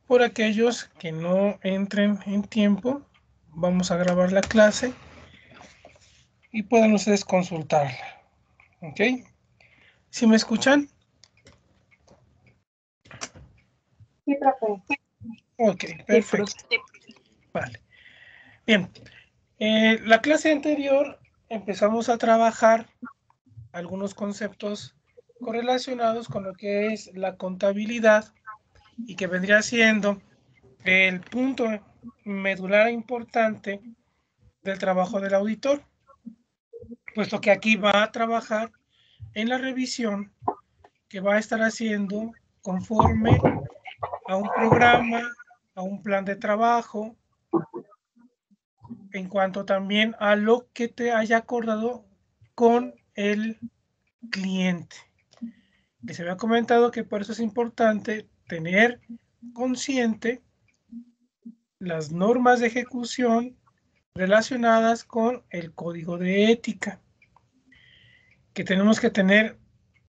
Por aquellos que no entren en tiempo, vamos a grabar la clase y pueden ustedes consultarla. ¿Ok? ¿Sí me escuchan? Sí, profe. Ok, Sí, profe. perfecto. Vale. Bien. La clase anterior empezamos a trabajar algunos conceptos correlacionados con lo que es la contabilidad y que vendría siendo el punto medular importante del trabajo del auditor, puesto que aquí va a trabajar en la revisión que va a estar haciendo conforme a un programa, a un plan de trabajo, en cuanto también a lo que te haya acordado con el cliente. Les había comentado que por eso es importante tener consciente las normas de ejecución relacionadas con el código de ética, que tenemos que tener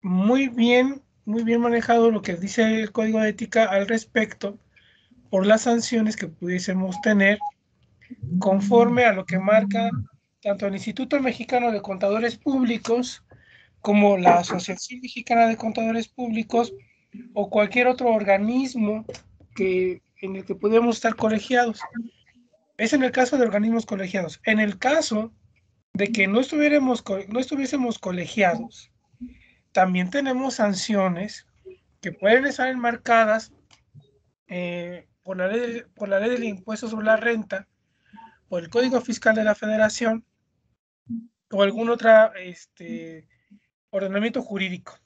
muy bien manejado lo que dice el código de ética al respecto por las sanciones que pudiésemos tener conforme a lo que marca tanto el Instituto Mexicano de Contadores Públicos como la Asociación Mexicana de Contadores Públicos o cualquier otro organismo en el que podemos estar colegiados. Es en el caso de organismos colegiados. En el caso de que no estuviésemos colegiados, también tenemos sanciones que pueden estar enmarcadas por la ley del impuesto sobre la renta, por el Código Fiscal de la Federación o algún otro ordenamiento jurídico.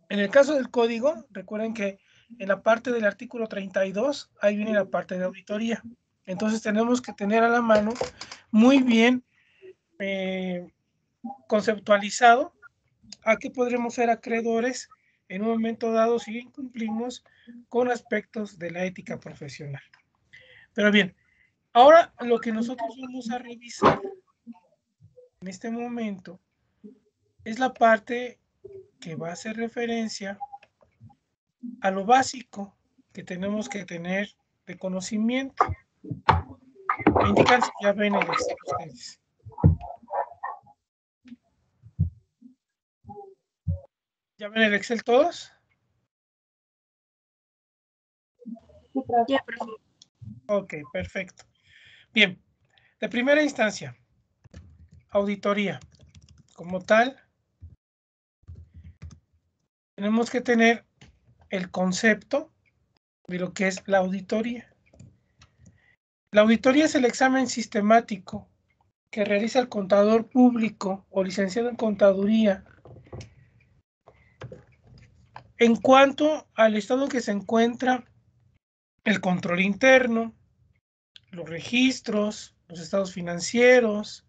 En el caso del código, recuerden que en la parte del artículo 32, ahí viene la parte de auditoría. Entonces tenemos que tener a la mano muy bien conceptualizado a qué podremos ser acreedores en un momento dado si incumplimos con aspectos de la ética profesional. Pero bien, ahora lo que nosotros vamos a revisar en este momento es la parte que va a hacer referencia a lo básico que tenemos que tener de conocimiento. Me indican si ya ven el Excel ustedes. ¿Ya ven el Excel todos? Sí, profe. Ya, profe. Ok, perfecto. Bien, de primera instancia, auditoría. Como tal, tenemos que tener el concepto de lo que es la auditoría. La auditoría es el examen sistemático que realiza el contador público o licenciado en contaduría en cuanto al estado en que se encuentra el control interno, los registros, los estados financieros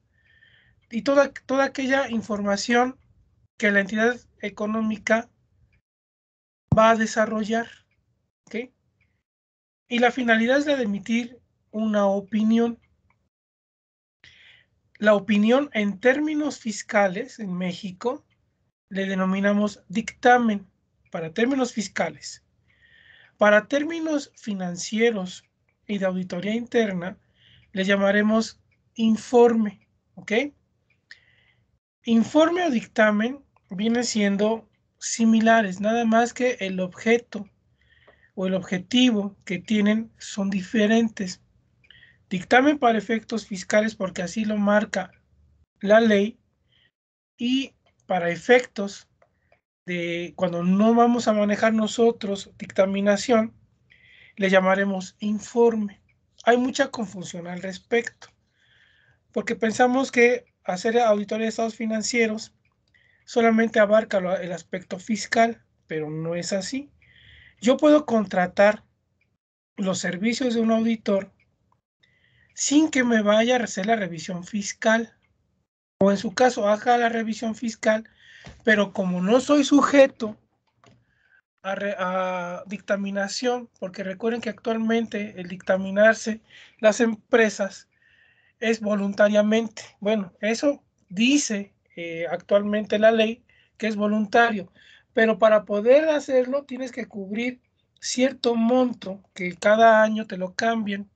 y toda aquella información que la entidad económica va a desarrollar. ¿Okay? Y la finalidad es la de emitir una opinión. La opinión en términos fiscales en México le denominamos dictamen para términos fiscales. Para términos financieros y de auditoría interna le llamaremos informe. ¿Ok? Informe o dictamen viene siendo similares, nada más que el objeto o el objetivo que tienen son diferentes. Dictamen para efectos fiscales porque así lo marca la ley y para efectos de cuando no vamos a manejar nosotros dictaminación, le llamaremos informe. Hay mucha confusión al respecto porque pensamos que hacer auditoría de estados financieros solamente abarca el aspecto fiscal, pero no es así. Yo puedo contratar los servicios de un auditor sin que me vaya a hacer la revisión fiscal o en su caso haga la revisión fiscal, pero como no soy sujeto a dictaminación, porque recuerden que actualmente el dictaminarse las empresas es voluntariamente. Bueno, eso dice actualmente la ley que es voluntario, pero para poder hacerlo tienes que cubrir cierto monto que cada año te lo cambian.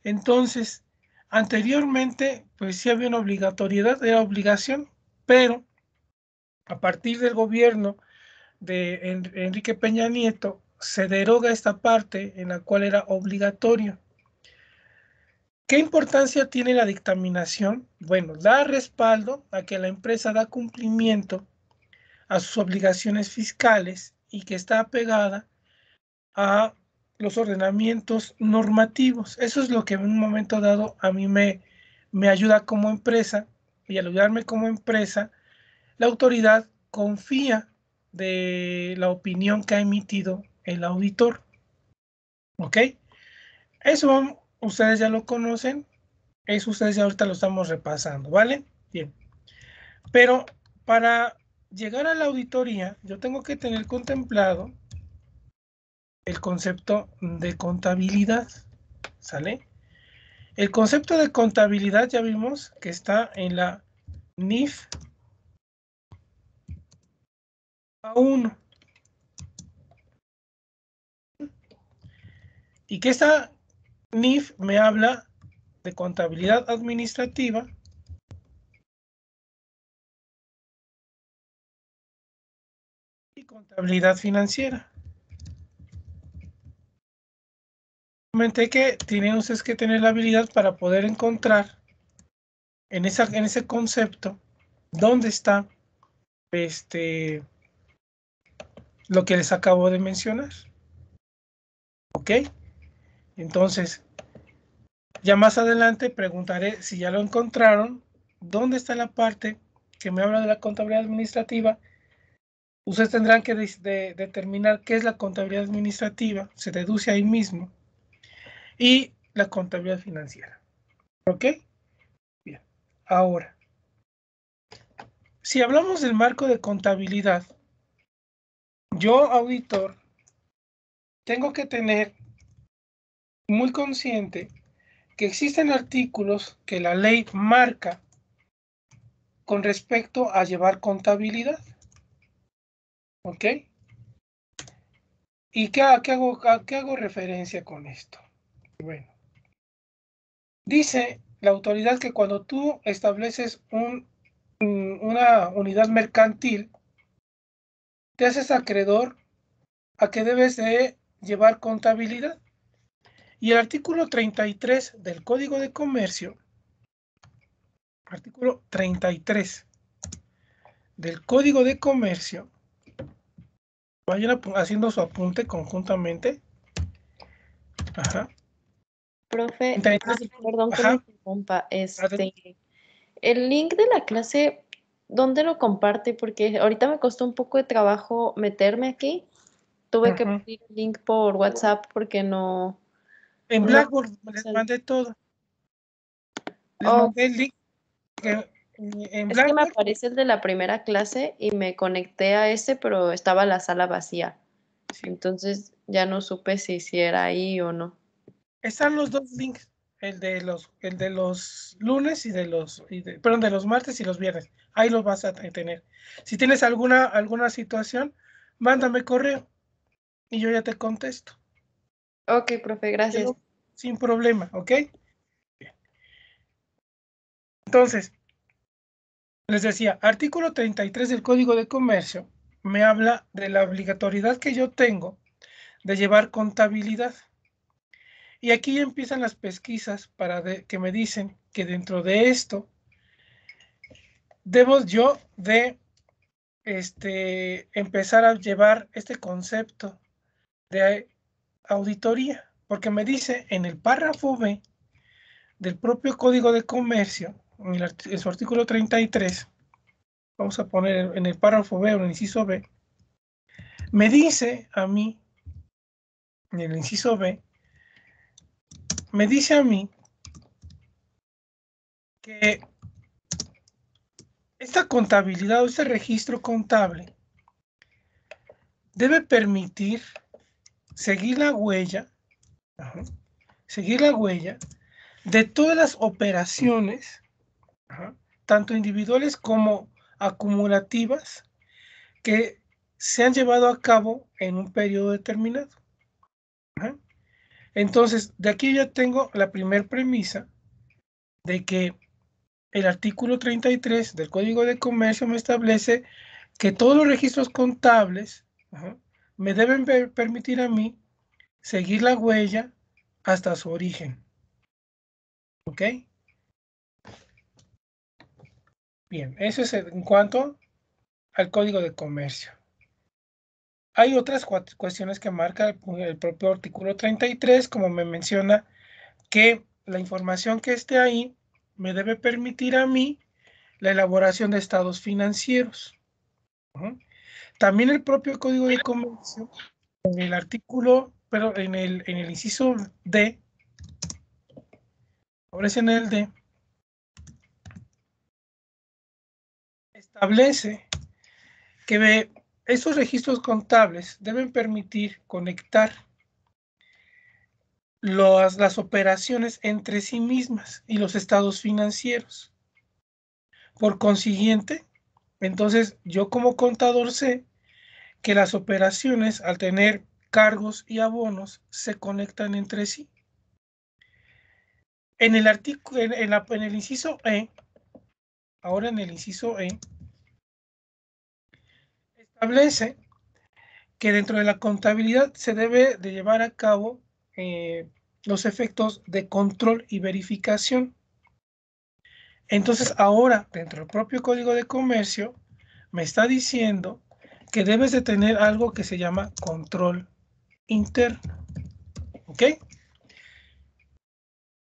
Entonces, anteriormente, pues sí había una obligatoriedad, era obligación, pero a partir del gobierno de Enrique Peña Nieto, se deroga esta parte en la cual era obligatorio. ¿Qué importancia tiene la dictaminación? Bueno, da respaldo a que la empresa da cumplimiento a sus obligaciones fiscales y que está apegada a los ordenamientos normativos. Eso es lo que en un momento dado a mí me ayuda como empresa, y al ayudarme como empresa, la autoridad confía de la opinión que ha emitido el auditor. ¿Ok? Eso ustedes ya lo conocen, eso ustedes ya ahorita lo estamos repasando, ¿vale? Bien. Pero para llegar a la auditoría, yo tengo que tener contemplado el concepto de contabilidad, ¿sale? El concepto de contabilidad ya vimos que está en la NIF A1. Y que esta NIF me habla de contabilidad administrativa y contabilidad financiera. Comenté que tienen ustedes que tener la habilidad para poder encontrar en ese concepto dónde está lo que les acabo de mencionar. ¿Ok? Entonces, ya más adelante preguntaré si ya lo encontraron, dónde está la parte que me habla de la contabilidad administrativa. Ustedes tendrán que determinar qué es la contabilidad administrativa, se deduce ahí mismo, y la contabilidad financiera. ¿Ok? Bien. Ahora, si hablamos del marco de contabilidad, yo, auditor, tengo que tener muy consciente que existen artículos que la ley marca con respecto a llevar contabilidad. ¿Ok? ¿Y a qué hago referencia con esto? Bueno, dice la autoridad que cuando tú estableces una unidad mercantil, te haces acreedor a que debes de llevar contabilidad. Y el artículo 33 del Código de Comercio, artículo 33 del Código de Comercio, vayan haciendo su apunte conjuntamente. Ajá. Profe, 33, perdón que lo ajá. interrumpa. El link de la clase, ¿dónde lo comparte? Porque ahorita me costó un poco de trabajo meterme aquí. Tuve que pedir el link por WhatsApp porque no. En No. Blackboard les mandé todo. Les Oh, mandé el link en es que me Blackboard. aparece el de la primera clase y me conecté a ese, pero estaba la sala vacía. Sí. Entonces ya no supe si era ahí o no. Están los dos links, el de los lunes perdón, de los martes y los viernes. Ahí los vas a tener. Si tienes alguna situación, mándame correo y yo ya te contesto. Ok, profe, gracias. Sin problema, ¿ok? Entonces, les decía, artículo 33 del Código de Comercio me habla de la obligatoriedad que yo tengo de llevar contabilidad. Y aquí ya empiezan las pesquisas que me dicen que dentro de esto debo yo de empezar a llevar este concepto de auditoría, porque me dice en el párrafo B del propio Código de Comercio, en su artículo 33, vamos a poner en el párrafo B o en el inciso B, me dice a mí, en el inciso B, me dice a mí que esta contabilidad o este registro contable debe permitir seguir la huella, ajá, seguir la huella de todas las operaciones, ajá, tanto individuales como acumulativas, que se han llevado a cabo en un periodo determinado. Ajá. Entonces, de aquí ya tengo la primera premisa de que el artículo 33 del Código de Comercio me establece que todos los registros contables, ajá, me deben permitir a mí seguir la huella hasta su origen. ¿Ok? Bien, eso es en cuanto al Código de Comercio. Hay otras cuestiones que marca el propio artículo 33, como me menciona, que la información que esté ahí me debe permitir a mí la elaboración de estados financieros. También el propio Código de Comercio, en el artículo, pero en el inciso D, ahora es en el D, establece que estos registros contables deben permitir conectar las operaciones entre sí mismas y los estados financieros. Por consiguiente, entonces yo como contador sé que las operaciones, al tener cargos y abonos, se conectan entre sí. En el artículo, en el inciso E, ahora en el inciso E, establece que dentro de la contabilidad se debe de llevar a cabo los efectos de control y verificación. Entonces ahora, dentro del propio Código de Comercio, me está diciendo que debes de tener algo que se llama control interno. ¿Ok?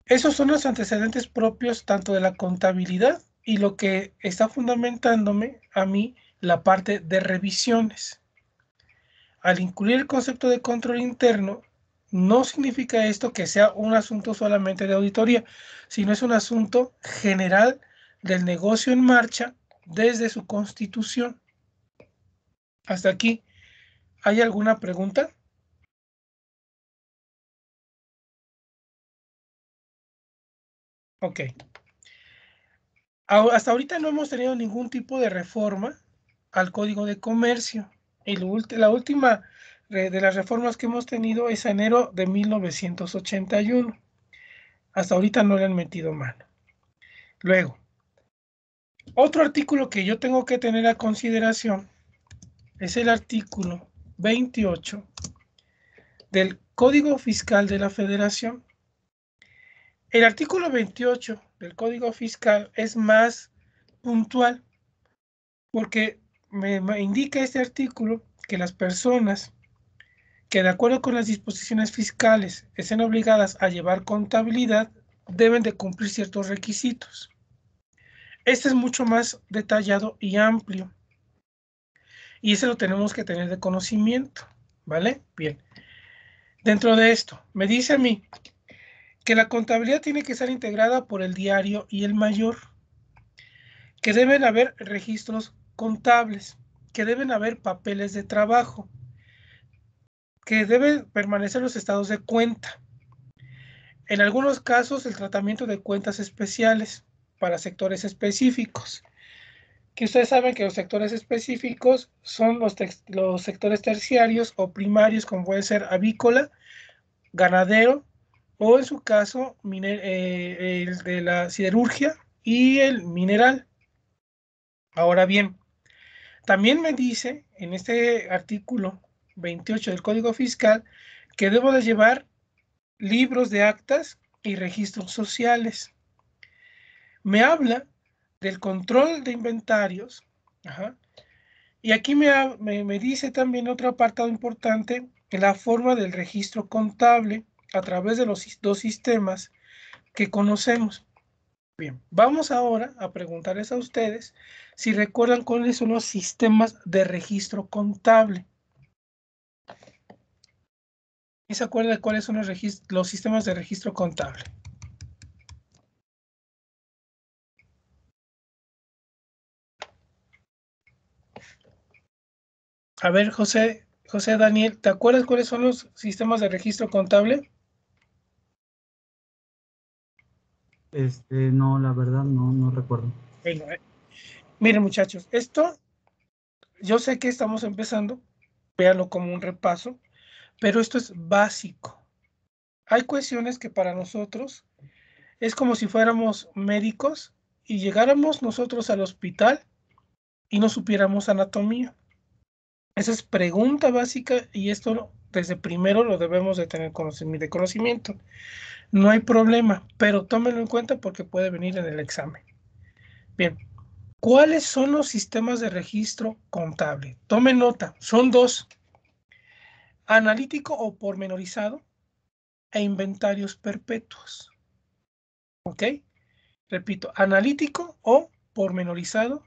Esos son los antecedentes propios tanto de la contabilidad y lo que está fundamentándome a mí la parte de revisiones. Al incluir el concepto de control interno, no significa esto que sea un asunto solamente de auditoría, sino es un asunto general del negocio en marcha desde su constitución. Hasta aquí, ¿hay alguna pregunta? Ok. Hasta ahorita no hemos tenido ningún tipo de reforma al Código de Comercio. Y la última de las reformas que hemos tenido es enero de 1981. Hasta ahorita no le han metido mano. Luego, otro artículo que yo tengo que tener a consideración es el artículo 28 del Código Fiscal de la Federación. El artículo 28 del Código Fiscal es más puntual porque me indica este artículo que las personas que de acuerdo con las disposiciones fiscales estén obligadas a llevar contabilidad deben de cumplir ciertos requisitos. Este es mucho más detallado y amplio y ese lo tenemos que tener de conocimiento, ¿vale? Bien. Dentro de esto, me dice a mí que la contabilidad tiene que ser integrada por el diario y el mayor, que deben haber registros contables, que deben haber papeles de trabajo, que deben permanecer los estados de cuenta. En algunos casos, el tratamiento de cuentas especiales para sectores específicos, que ustedes saben que los sectores específicos son los sectores terciarios o primarios, como puede ser avícola, ganadero, o en su caso, el de la siderurgia y el mineral. Ahora bien, también me dice en este artículo 28 del Código Fiscal que debo de llevar libros de actas y registros sociales. Me habla del control de inventarios. Ajá, y aquí me dice también otro apartado importante, la forma del registro contable a través de los dos sistemas que conocemos. Bien, vamos ahora a preguntarles a ustedes si recuerdan cuáles son los sistemas de registro contable. ¿Y se acuerdan de cuáles son los sistemas de registro contable? A ver, José Daniel, ¿te acuerdas cuáles son los sistemas de registro contable? No, la verdad no recuerdo. Bueno, miren muchachos, esto yo sé que estamos empezando, véanlo como un repaso, pero esto es básico. Hay cuestiones que para nosotros es como si fuéramos médicos y llegáramos nosotros al hospital y no supiéramos anatomía. Esa es pregunta básica y esto desde primero lo debemos de tener conocimiento. No hay problema, pero tómenlo en cuenta porque puede venir en el examen. Bien, ¿cuáles son los sistemas de registro contable? Tomen nota, son dos: analítico o pormenorizado e inventarios perpetuos. ¿Ok? Repito, analítico o pormenorizado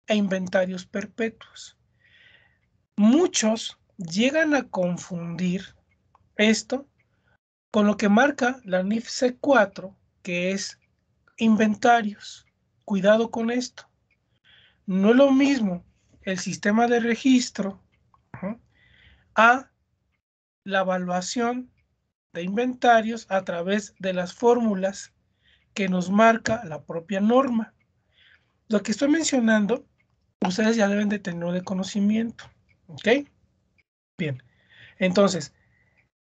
e inventarios perpetuos. Muchos llegan a confundir esto con lo que marca la NIF C4, que es inventarios. Cuidado con esto. No es lo mismo el sistema de registro a la evaluación de inventarios a través de las fórmulas que nos marca la propia norma. Lo que estoy mencionando, ustedes ya deben de tenerlo de conocimiento. ¿Ok? Bien. Entonces,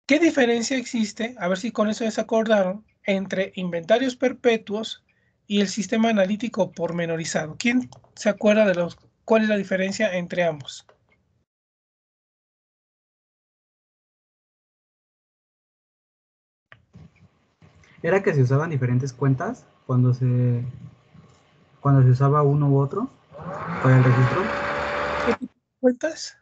¿qué diferencia existe? A ver si con eso ya se acordaron, entre inventarios perpetuos y el sistema analítico pormenorizado. ¿Quién se acuerda de cuál es la diferencia entre ambos? ¿Era que se usaban diferentes cuentas cuando se usaba uno u otro para el registro? ¿Qué tipo de cuentas?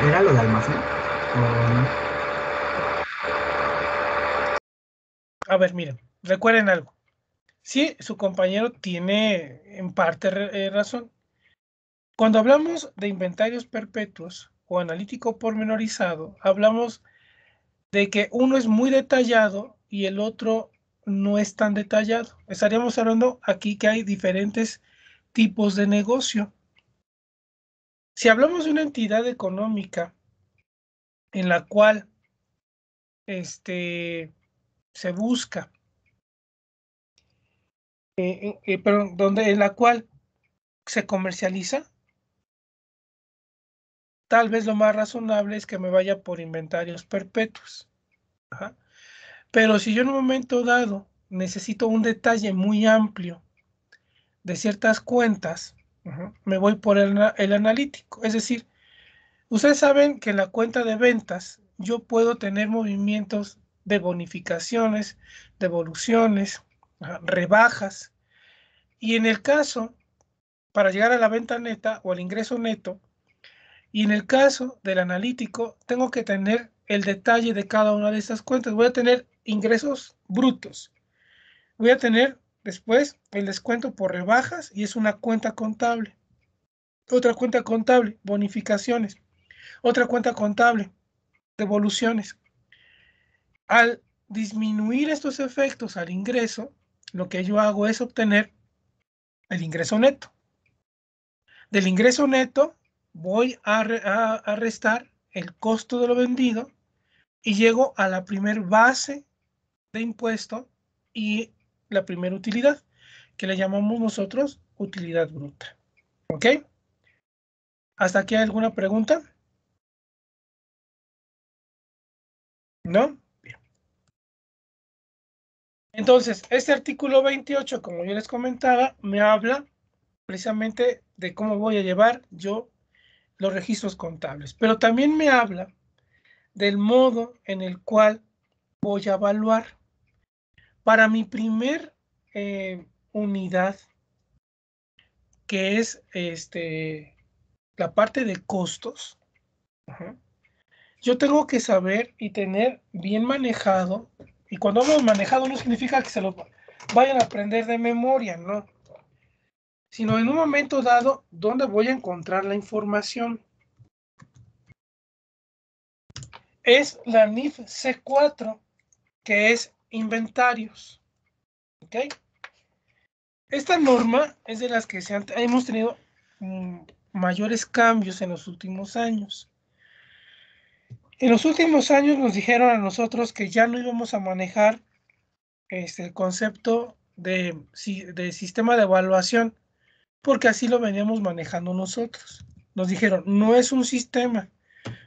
¿Era lo de almacén? ¿O no? A ver, miren, recuerden algo. Sí, su compañero tiene en parte razón. Cuando hablamos de inventarios perpetuos o analítico pormenorizado, hablamos de que uno es muy detallado y el otro no es tan detallado. Estaríamos hablando aquí que hay diferentes tipos de negocio. Si hablamos de una entidad económica en la cual se busca, en la cual se comercializa, tal vez lo más razonable es que me vaya por inventarios perpetuos. Ajá. Pero si yo en un momento dado necesito un detalle muy amplio de ciertas cuentas, me voy por el analítico. Es decir, ustedes saben que en la cuenta de ventas yo puedo tener movimientos de bonificaciones, devoluciones, rebajas. Y en el caso, para llegar a la venta neta o al ingreso neto, y en el caso del analítico, tengo que tener el detalle de cada una de estas cuentas. Voy a tener ingresos brutos. Voy a tener después el descuento por rebajas y es una cuenta contable. Otra cuenta contable, bonificaciones. Otra cuenta contable, devoluciones. Al disminuir estos efectos al ingreso, lo que yo hago es obtener el ingreso neto. Del ingreso neto voy a restar el costo de lo vendido y llego a la primer base de impuesto y la primera utilidad, que le llamamos nosotros utilidad bruta. ¿Ok? ¿Hasta aquí hay alguna pregunta? ¿No? Bien. Entonces, este artículo 28, como yo les comentaba, me habla precisamente de cómo voy a llevar yo los registros contables, pero también me habla del modo en el cual voy a evaluar. Para mi primer unidad, que es la parte de costos, yo tengo que saber y tener bien manejado, y cuando hablo de manejado no significa que se lo vayan a aprender de memoria, no, sino en un momento dado, ¿dónde voy a encontrar la información? Es la NIF C4, que es inventarios. ¿Ok? Esta norma es de las que hemos tenido mayores cambios en los últimos años. En los últimos años nos dijeron a nosotros que ya no íbamos a manejar el concepto de sistema de evaluación, porque así lo veníamos manejando nosotros. Nos dijeron, no es un sistema,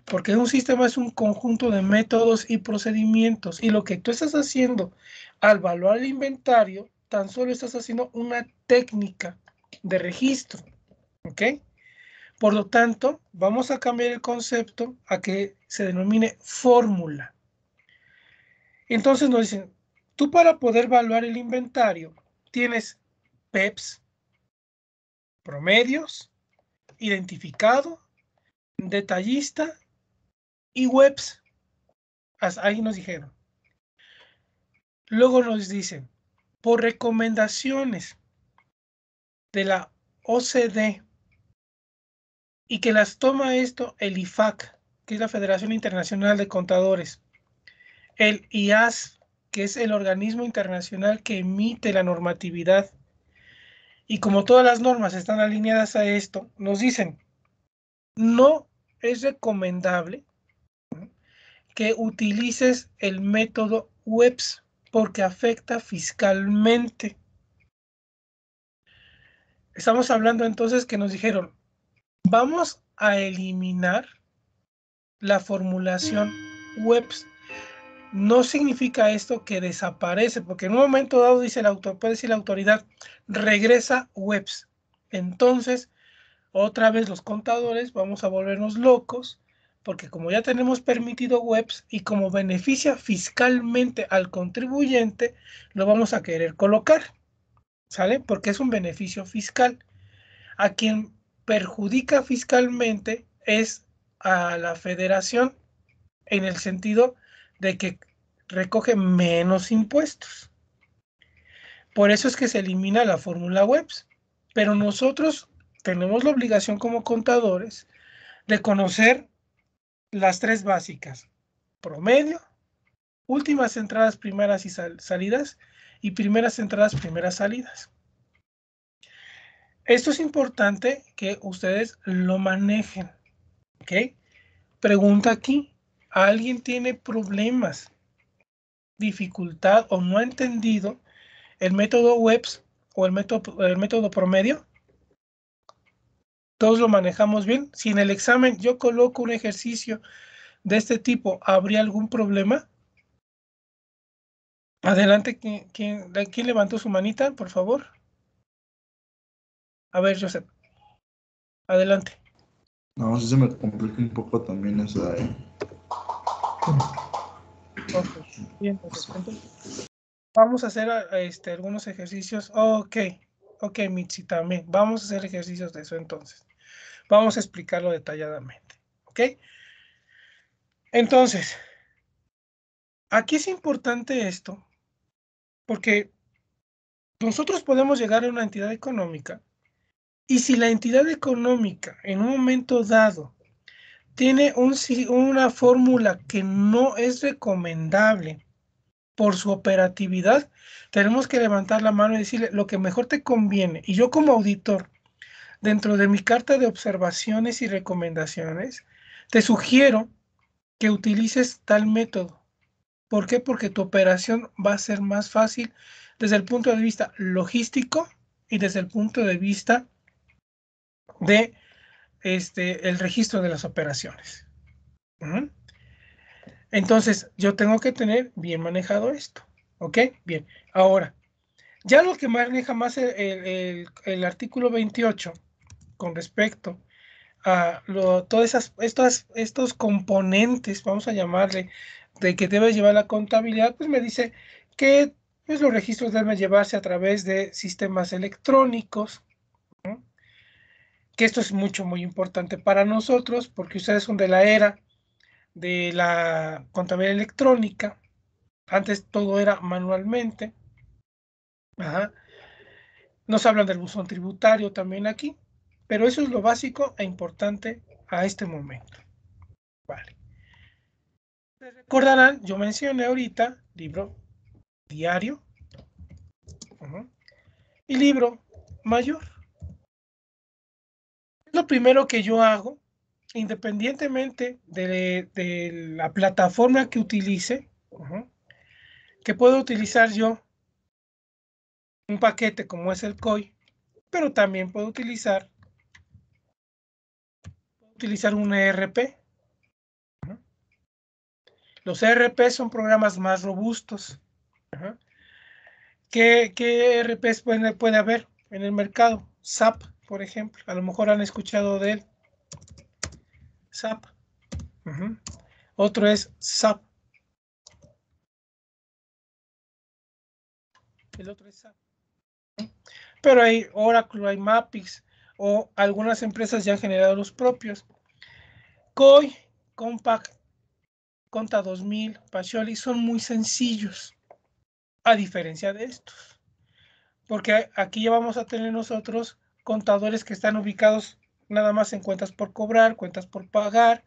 porque un sistema es un conjunto de métodos y procedimientos, y lo que tú estás haciendo al evaluar el inventario, tan solo estás haciendo una técnica de registro, ¿ok? Por lo tanto, vamos a cambiar el concepto a que se denomine fórmula. Entonces nos dicen, tú para poder evaluar el inventario tienes PEPs, promedios, identificado, detallista y webs. Ahí nos dijeron. Luego nos dicen, por recomendaciones de la OCDE y que las toma esto el IFAC, que es la Federación Internacional de Contadores, el IAS, que es el organismo internacional que emite la normatividad, y como todas las normas están alineadas a esto, nos dicen, no es recomendable que utilices el método WEPS porque afecta fiscalmente. Estamos hablando entonces que nos dijeron, vamos a eliminar la formulación WEPS. No significa esto que desaparece, porque en un momento dado dice el autor, puede decir la autoridad, regresa WEPS. Entonces, otra vez los contadores vamos a volvernos locos, porque como ya tenemos permitido WEPS y como beneficia fiscalmente al contribuyente, lo vamos a querer colocar, ¿sale? Porque es un beneficio fiscal. A quien perjudica fiscalmente es a la federación, en el sentido de que recoge menos impuestos. Por eso es que se elimina la fórmula WEPS. Pero nosotros tenemos la obligación como contadores de conocer las tres básicas: promedio, últimas entradas, primeras y salidas, y primeras entradas, primeras salidas. Esto es importante que ustedes lo manejen, ¿ok? Pregunta aquí, ¿alguien tiene problemas, dificultad o no ha entendido el método WEPS o el método promedio? ¿Todos lo manejamos bien? Si en el examen yo coloco un ejercicio de este tipo, ¿habría algún problema? Adelante, ¿quién levantó su manita, por favor? A ver, Joseph. Adelante. No, sí se me complica un poco también esa. Ok, bien, entonces vamos a hacer algunos ejercicios. Ok, Mitzi, también. Vamos a hacer ejercicios de eso entonces. Vamos a explicarlo detalladamente. ¿Ok? Entonces, aquí es importante esto, porque nosotros podemos llegar a una entidad económica, y si la entidad económica en un momento dado tiene una fórmula que no es recomendable por su operatividad, tenemos que levantar la mano y decirle lo que mejor te conviene. Y yo como auditor, dentro de mi carta de observaciones y recomendaciones, te sugiero que utilices tal método. ¿Por qué? Porque tu operación va a ser más fácil desde el punto de vista logístico y desde el punto de vista de el registro de las operaciones. Entonces, yo tengo que tener bien manejado esto. ¿Ok? Bien. Ahora, ya lo que maneja más el artículo 28 con respecto a todos estos componentes, vamos a llamarle, de que debe llevar la contabilidad, pues me dice que pues, los registros deben llevarse a través de sistemas electrónicos, ¿no? Que esto es muy importante para nosotros, porque ustedes son de la era de la contabilidad electrónica. Antes todo era manualmente. Ajá. Nos hablan del buzón tributario también aquí, pero eso es lo básico e importante a este momento. Vale. Recordarán, yo mencioné ahorita libro diario y libro mayor. Lo primero que yo hago, independientemente de la plataforma que utilice, que puedo utilizar yo un paquete como es el COI, pero también puedo utilizar un ERP. Los ERP son programas más robustos. ¿Qué ERPs puede haber en el mercado? SAP, por ejemplo. A lo mejor han escuchado de él. SAP. Otro es SAP. El otro es SAP. Pero hay Oracle, hay Mapix, o algunas empresas ya han generado los propios. COI, Compact, Conta 2000, Pacioli son muy sencillos, a diferencia de estos. Porque aquí ya vamos a tener nosotros contadores que están ubicados nada más en cuentas por cobrar, cuentas por pagar,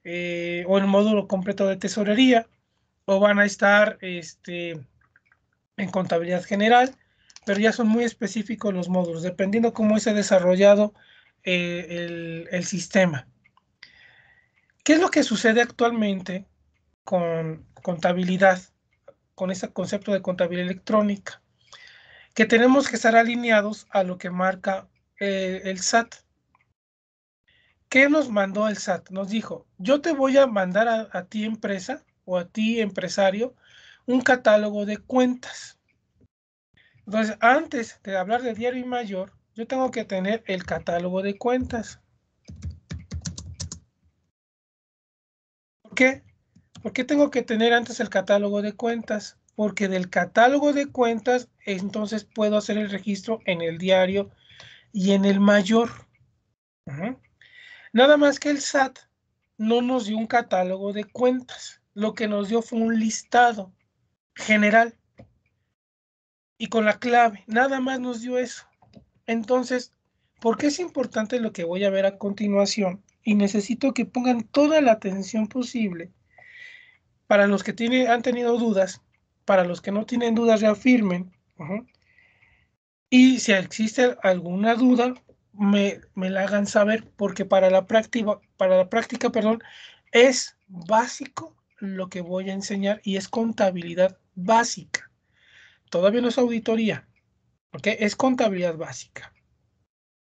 o el módulo completo de tesorería, o van a estar en contabilidad general, pero ya son muy específicos los módulos, dependiendo cómo se ha desarrollado el sistema. ¿Qué es lo que sucede actualmente con contabilidad, con ese concepto de contabilidad electrónica? Que tenemos que estar alineados a lo que marca el SAT. ¿Qué nos mandó el SAT? Nos dijo, yo te voy a mandar a ti empresa o a ti empresario un catálogo de cuentas. Entonces, antes de hablar de diario y mayor, yo tengo que tener el catálogo de cuentas. ¿Por qué? ¿Por qué tengo que tener antes el catálogo de cuentas? Porque del catálogo de cuentas, entonces puedo hacer el registro en el diario y en el mayor. Nada más que el SAT no nos dio un catálogo de cuentas. Lo que nos dio fue un listado general y con la clave. Nada más nos dio eso. Entonces, ¿por qué es importante lo que voy a ver a continuación? Y necesito que pongan toda la atención posible. Para los que han tenido dudas, para los que no tienen dudas, reafirmen. Y si existe alguna duda, me la hagan saber, porque para la práctica, es básico lo que voy a enseñar y es contabilidad básica. Todavía no es auditoría, ¿ok? Es contabilidad básica.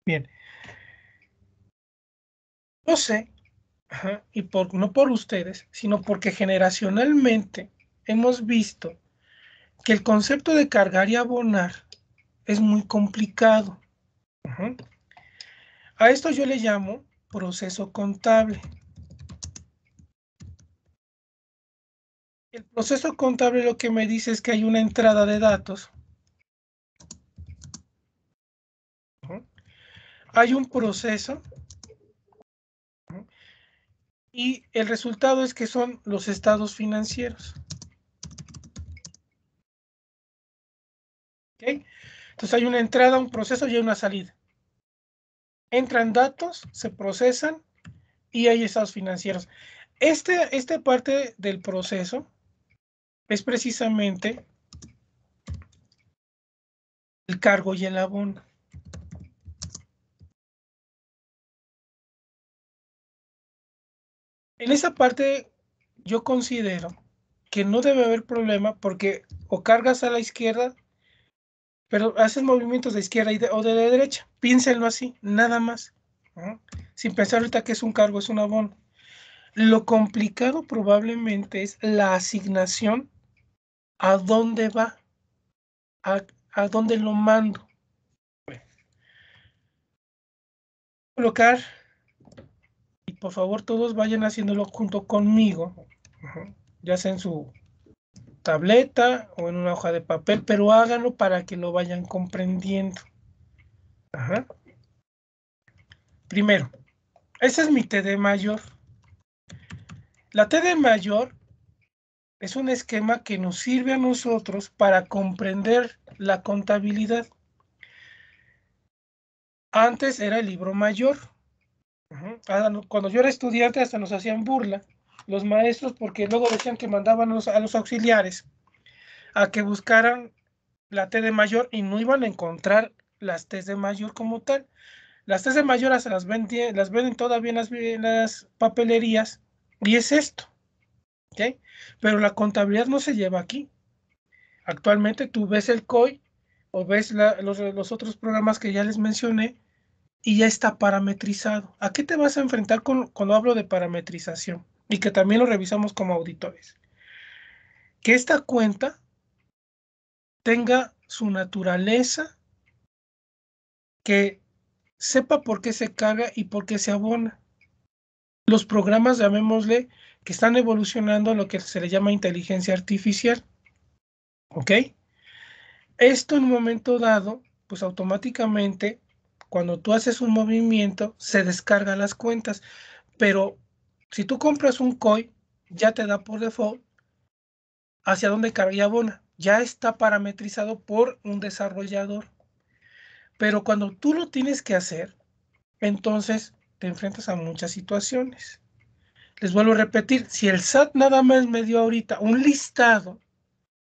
Bien. No sé, y no por ustedes, sino porque generacionalmente hemos visto que el concepto de cargar y abonar es muy complicado. A esto yo le llamo proceso contable. El proceso contable lo que me dice es que hay una entrada de datos. Hay un proceso. Y el resultado es que son los estados financieros. ¿Okay? Entonces hay una entrada, un proceso y una salida. Entran datos, se procesan y hay estados financieros. Esta parte del proceso es precisamente el cargo y el abono. En esa parte yo considero que no debe haber problema porque o cargas a la izquierda, pero haces movimientos de izquierda o de derecha. Piénsenlo así, nada más. Sin pensar ahorita que es un cargo, es un abono. Lo complicado probablemente es la asignación a dónde va, a dónde lo mando. Colocar, y por favor todos vayan haciéndolo junto conmigo, ya sea en su tableta o en una hoja de papel, pero háganlo para que lo vayan comprendiendo. Primero, ese es mi TD mayor. La TD mayor es un esquema que nos sirve a nosotros para comprender la contabilidad. Antes era el libro mayor. Cuando yo era estudiante hasta nos hacían burla los maestros porque luego decían que mandaban a los auxiliares a que buscaran la T de mayor y no iban a encontrar las T de mayor como tal. Las T de mayor se las venden todavía en las papelerías y es esto. ¿Okay? Pero la contabilidad no se lleva aquí. Actualmente tú ves el COI, o ves los otros programas que ya les mencioné y ya está parametrizado. ¿A qué te vas a enfrentar cuando hablo de parametrización? Y que también lo revisamos como auditores. Que esta cuenta tenga su naturaleza, que sepa por qué se carga y por qué se abona. Los programas, llamémosle, que están evolucionando a lo que se le llama inteligencia artificial. ¿Ok? Esto en un momento dado, pues automáticamente, cuando tú haces un movimiento, se descargan las cuentas. Pero si tú compras un COI, ya te da por default hacia dónde carga y abona. Ya está parametrizado por un desarrollador. Pero cuando tú lo tienes que hacer, entonces te enfrentas a muchas situaciones. Les vuelvo a repetir, si el SAT nada más me dio ahorita un listado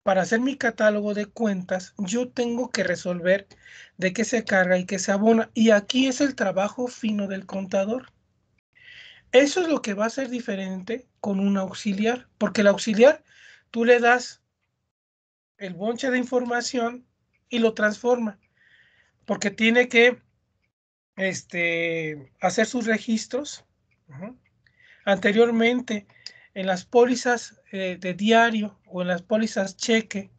para hacer mi catálogo de cuentas, yo tengo que resolver de qué se carga y qué se abona. Y aquí es el trabajo fino del contador. Eso es lo que va a ser diferente con un auxiliar, porque el auxiliar tú le das el bonche de información y lo transforma, porque tiene que hacer sus registros. Ujú. Anteriormente, en las pólizas de diario o en las pólizas cheque,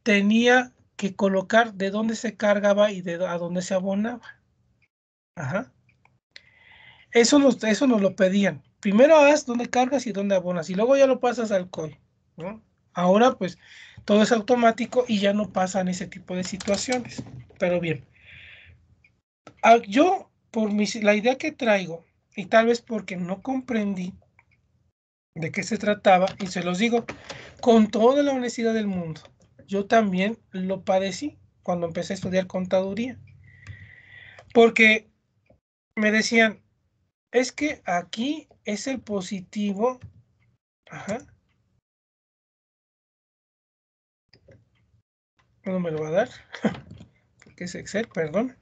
tenía que colocar de dónde se cargaba y a dónde se abonaba. Ajá. Eso nos lo pedían. Primero haz dónde cargas y dónde abonas y luego ya lo pasas al COI, ¿no? Ahora pues todo es automático y ya no pasan ese tipo de situaciones. Pero bien, yo por la idea que traigo y tal vez porque no comprendí de qué se trataba, y se los digo con toda la honestidad del mundo, yo también lo padecí cuando empecé a estudiar contaduría, porque me decían, es que aquí es el positivo, ajá, no me lo va a dar, porque es Excel, perdón,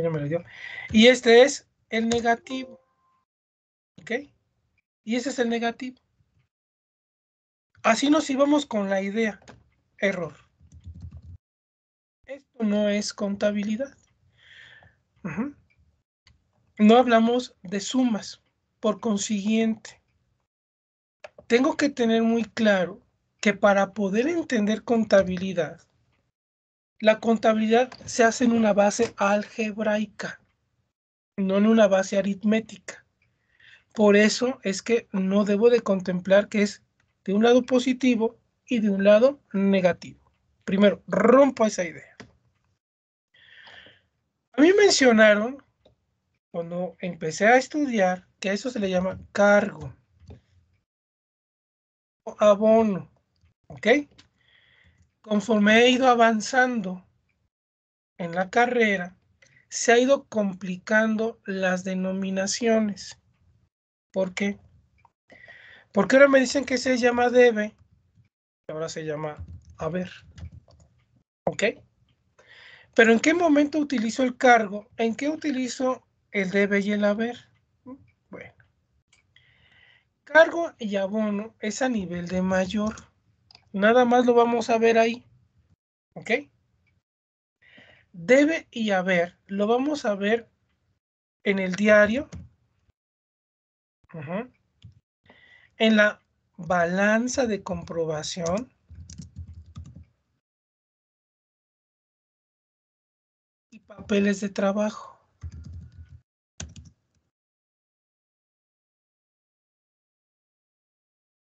ya me lo dio, y este es el negativo, ¿ok? Y ese es el negativo. Así nos íbamos con la idea, error. Esto no es contabilidad. Ujú. No hablamos de sumas. Por consiguiente, tengo que tener muy claro que para poder entender contabilidad, la contabilidad se hace en una base algebraica, no en una base aritmética. Por eso es que no debo de contemplar que es de un lado positivo y de un lado negativo. Primero, rompo esa idea. A mí mencionaron, cuando empecé a estudiar, que a eso se le llama cargo o abono, ¿ok? Conforme he ido avanzando en la carrera, se ha ido complicando las denominaciones. ¿Por qué? Porque ahora me dicen que se llama debe, y ahora se llama haber, ¿ok? Pero ¿en qué momento utilizo el cargo? ¿En qué utilizo el debe y el haber? Bueno, cargo y abono es a nivel de mayor. Nada más lo vamos a ver ahí, ¿ok? Debe y haber lo vamos a ver en el diario, uh-huh, en la balanza de comprobación y papeles de trabajo.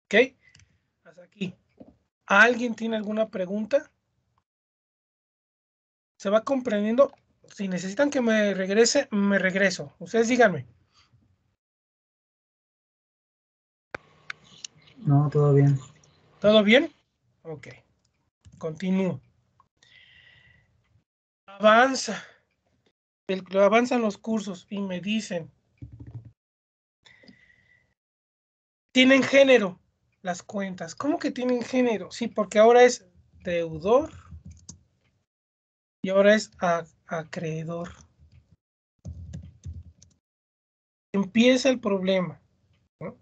¿Ok? Hasta aquí. ¿Alguien tiene alguna pregunta? ¿Se va comprendiendo? Si necesitan que me regrese, me regreso. Ustedes díganme. No, todo bien. ¿Todo bien? Ok. Continúo. Avanza. Avanzan los cursos y me dicen, tienen género las cuentas. ¿Cómo que tienen género? Sí, porque ahora es deudor y ahora es acreedor. Empieza el problema, ¿no?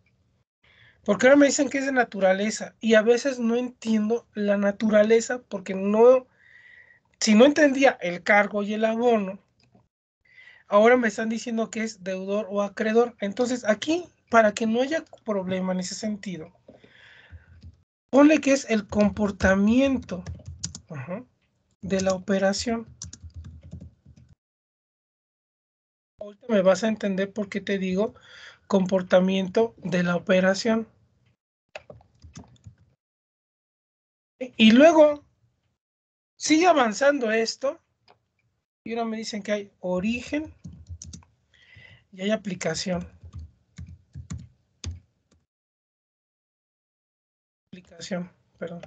Porque ahora me dicen que es de naturaleza y a veces no entiendo la naturaleza porque no Si no entendía el cargo y el abono, ahora me están diciendo que es deudor o acreedor. Entonces aquí, para que no haya problema en ese sentido, ponle que es el comportamiento de la operación. Ahorita me vas a entender por qué te digo comportamiento de la operación. Y luego sigue avanzando esto. Y ahora me dicen que hay origen y hay aplicación. Aplicación, perdón.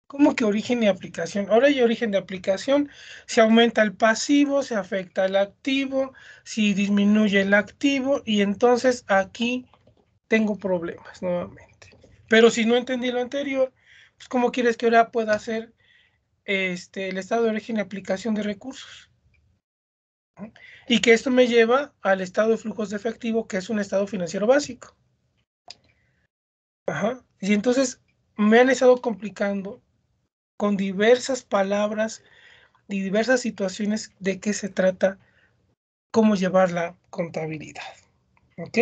¿Cómo que origen y aplicación? Ahora hay origen de aplicación, se aumenta el pasivo, se afecta el activo, si disminuye el activo, y entonces aquí tengo problemas nuevamente. Pero si no entendí lo anterior, pues ¿cómo quieres que ahora pueda hacer el estado de origen y aplicación de recursos? Y que esto me lleva al estado de flujos de efectivo, que es un estado financiero básico. Ajá. Y entonces me han estado complicando con diversas palabras y diversas situaciones de qué se trata, cómo llevar la contabilidad. ¿Ok?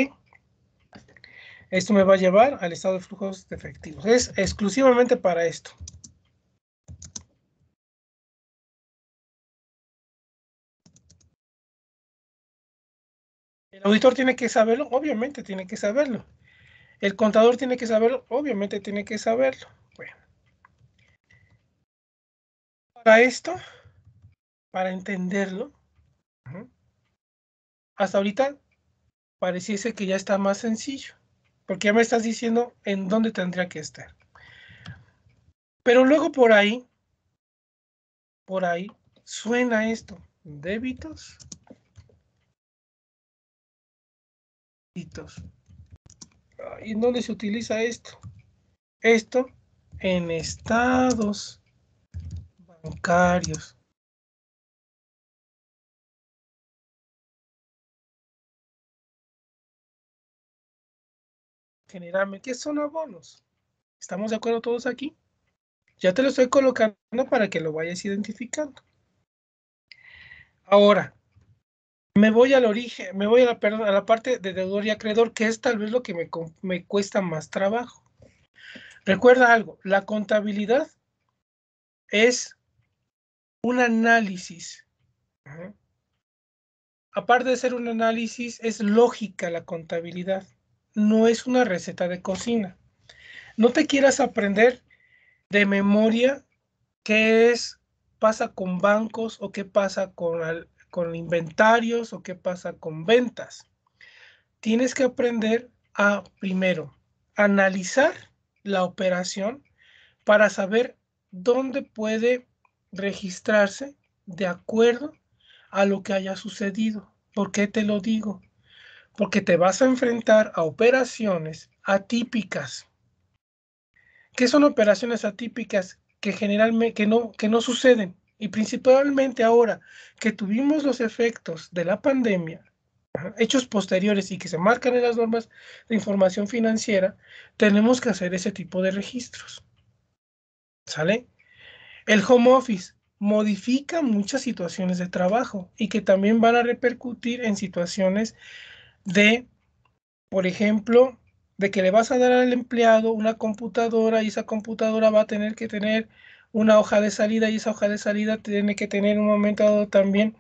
Esto me va a llevar al estado de flujos de efectivos. Es exclusivamente para esto. El auditor tiene que saberlo, obviamente tiene que saberlo. El contador tiene que saberlo, obviamente tiene que saberlo. Bueno, para esto, para entenderlo, hasta ahorita pareciese que ya está más sencillo, porque ya me estás diciendo en dónde tendría que estar. Pero luego por ahí suena esto, débitos, créditos. ¿Y en dónde se utiliza esto? Esto en estados bancarios. Generalmente, ¿qué son abonos? ¿Estamos de acuerdo todos aquí? Ya te lo estoy colocando para que lo vayas identificando. Ahora, me voy al origen, me voy a la parte de deudor y acreedor, que es tal vez lo que me cuesta más trabajo. Recuerda algo, la contabilidad es un análisis. Aparte de ser un análisis, es lógica la contabilidad. No es una receta de cocina. No te quieras aprender de memoria qué pasa con bancos o qué pasa con inventarios o qué pasa con ventas. Tienes que aprender a, primero, analizar la operación para saber dónde puede registrarse de acuerdo a lo que haya sucedido. ¿Por qué te lo digo? Porque te vas a enfrentar a operaciones atípicas. ¿Qué son operaciones atípicas? Que generalmente que no suceden. Y principalmente ahora que tuvimos los efectos de la pandemia, hechos posteriores y que se marcan en las normas de información financiera, tenemos que hacer ese tipo de registros. ¿Sale? El home office modifica muchas situaciones de trabajo y que también van a repercutir en situaciones de, por ejemplo, de que le vas a dar al empleado una computadora y esa computadora va a tener que tener una hoja de salida y esa hoja de salida tiene que tener en un momento dado también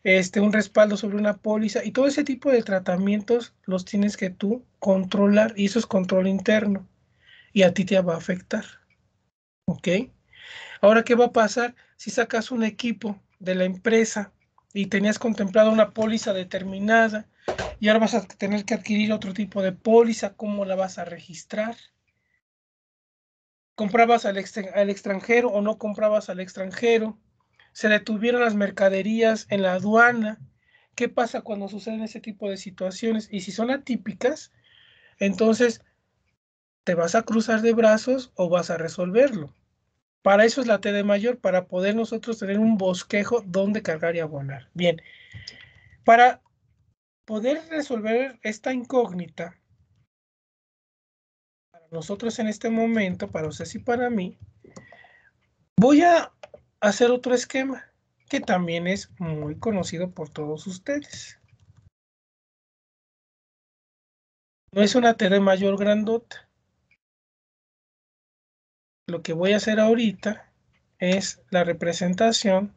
un respaldo sobre una póliza y todo ese tipo de tratamientos los tienes que tú controlar y eso es control interno y a ti te va a afectar. ¿Ok? Ahora, ¿qué va a pasar si sacas un equipo de la empresa y tenías contemplado una póliza determinada y ahora vas a tener que adquirir otro tipo de póliza? ¿Cómo la vas a registrar? ¿Comprabas al extranjero o no comprabas al extranjero? ¿Se detuvieron las mercaderías en la aduana? ¿Qué pasa cuando suceden ese tipo de situaciones? Y si son atípicas, entonces, ¿te vas a cruzar de brazos o vas a resolverlo? Para eso es la T de mayor, para poder nosotros tener un bosquejo donde cargar y abonar. Bien, para poder resolver esta incógnita, nosotros en este momento, para ustedes y para mí, voy a hacer otro esquema que también es muy conocido por todos ustedes. No es una T de mayor grandota. Lo que voy a hacer ahorita es la representación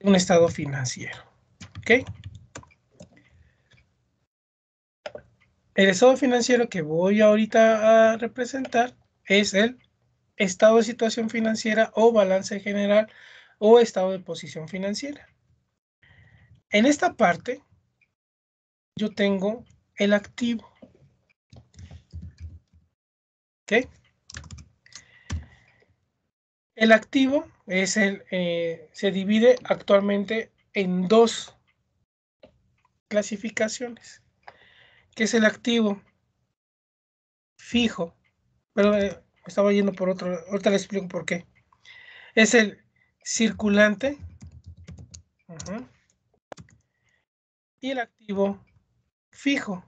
de un estado financiero. ¿Ok? El estado financiero que voy ahorita a representar es el estado de situación financiera o balance general o estado de posición financiera. En esta parte yo tengo el activo. ¿Ok? El activo es se divide actualmente en dos clasificaciones, que es el activo fijo, pero me estaba yendo por otro, ahorita les explico por qué. Es el circulante y el activo fijo,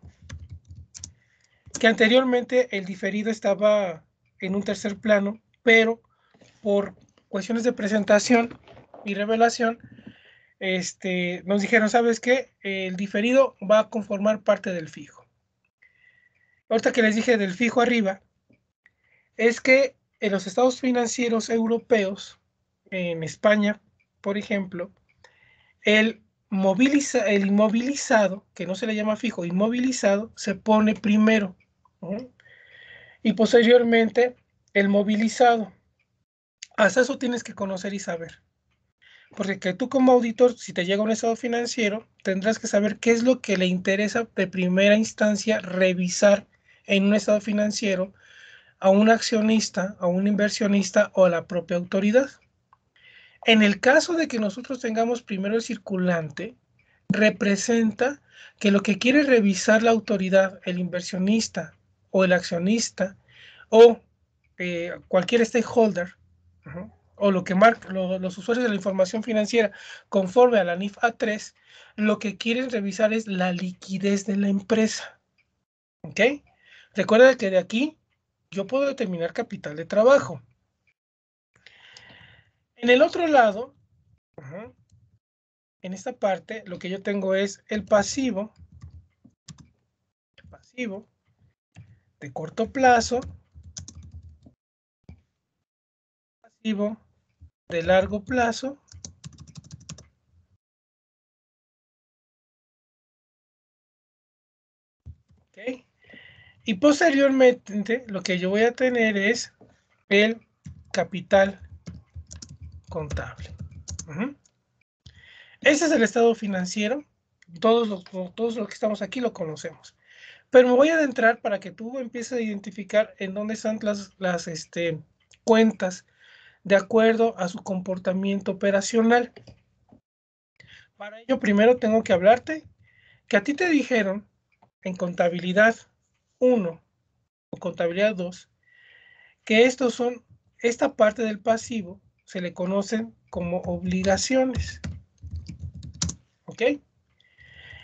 que anteriormente el diferido estaba en un tercer plano, pero por cuestiones de presentación y revelación, nos dijeron, ¿sabes qué? El diferido va a conformar parte del fijo. Ahorita que les dije del fijo arriba, es que en los estados financieros europeos, en España, por ejemplo, el inmovilizado, que no se le llama fijo, inmovilizado, se pone primero. Y posteriormente el movilizado. Hasta eso tienes que conocer y saber. Porque que tú como auditor, si te llega un estado financiero, tendrás que saber qué es lo que le interesa de primera instancia revisar en un estado financiero a un accionista, a un inversionista o a la propia autoridad. En el caso de que nosotros tengamos primero el circulante, representa que lo que quiere revisar la autoridad, el inversionista o el accionista o cualquier stakeholder, o lo que marca los usuarios de la información financiera conforme a la NIF A3, lo que quieren revisar es la liquidez de la empresa. ¿Ok? Recuerda que de aquí yo puedo determinar capital de trabajo. En el otro lado, en esta parte, lo que yo tengo es el pasivo de corto plazo, pasivo de largo plazo, ¿ok? Y posteriormente lo que yo voy a tener es el capital contable. Ese es el estado financiero. Todos los que estamos aquí lo conocemos. Pero me voy a adentrar para que tú empieces a identificar en dónde están las cuentas de acuerdo a su comportamiento operacional. Para ello, primero tengo que hablarte que a ti te dijeron en contabilidad 1 o contabilidad 2 que esta parte del pasivo se le conocen como obligaciones. ¿Ok?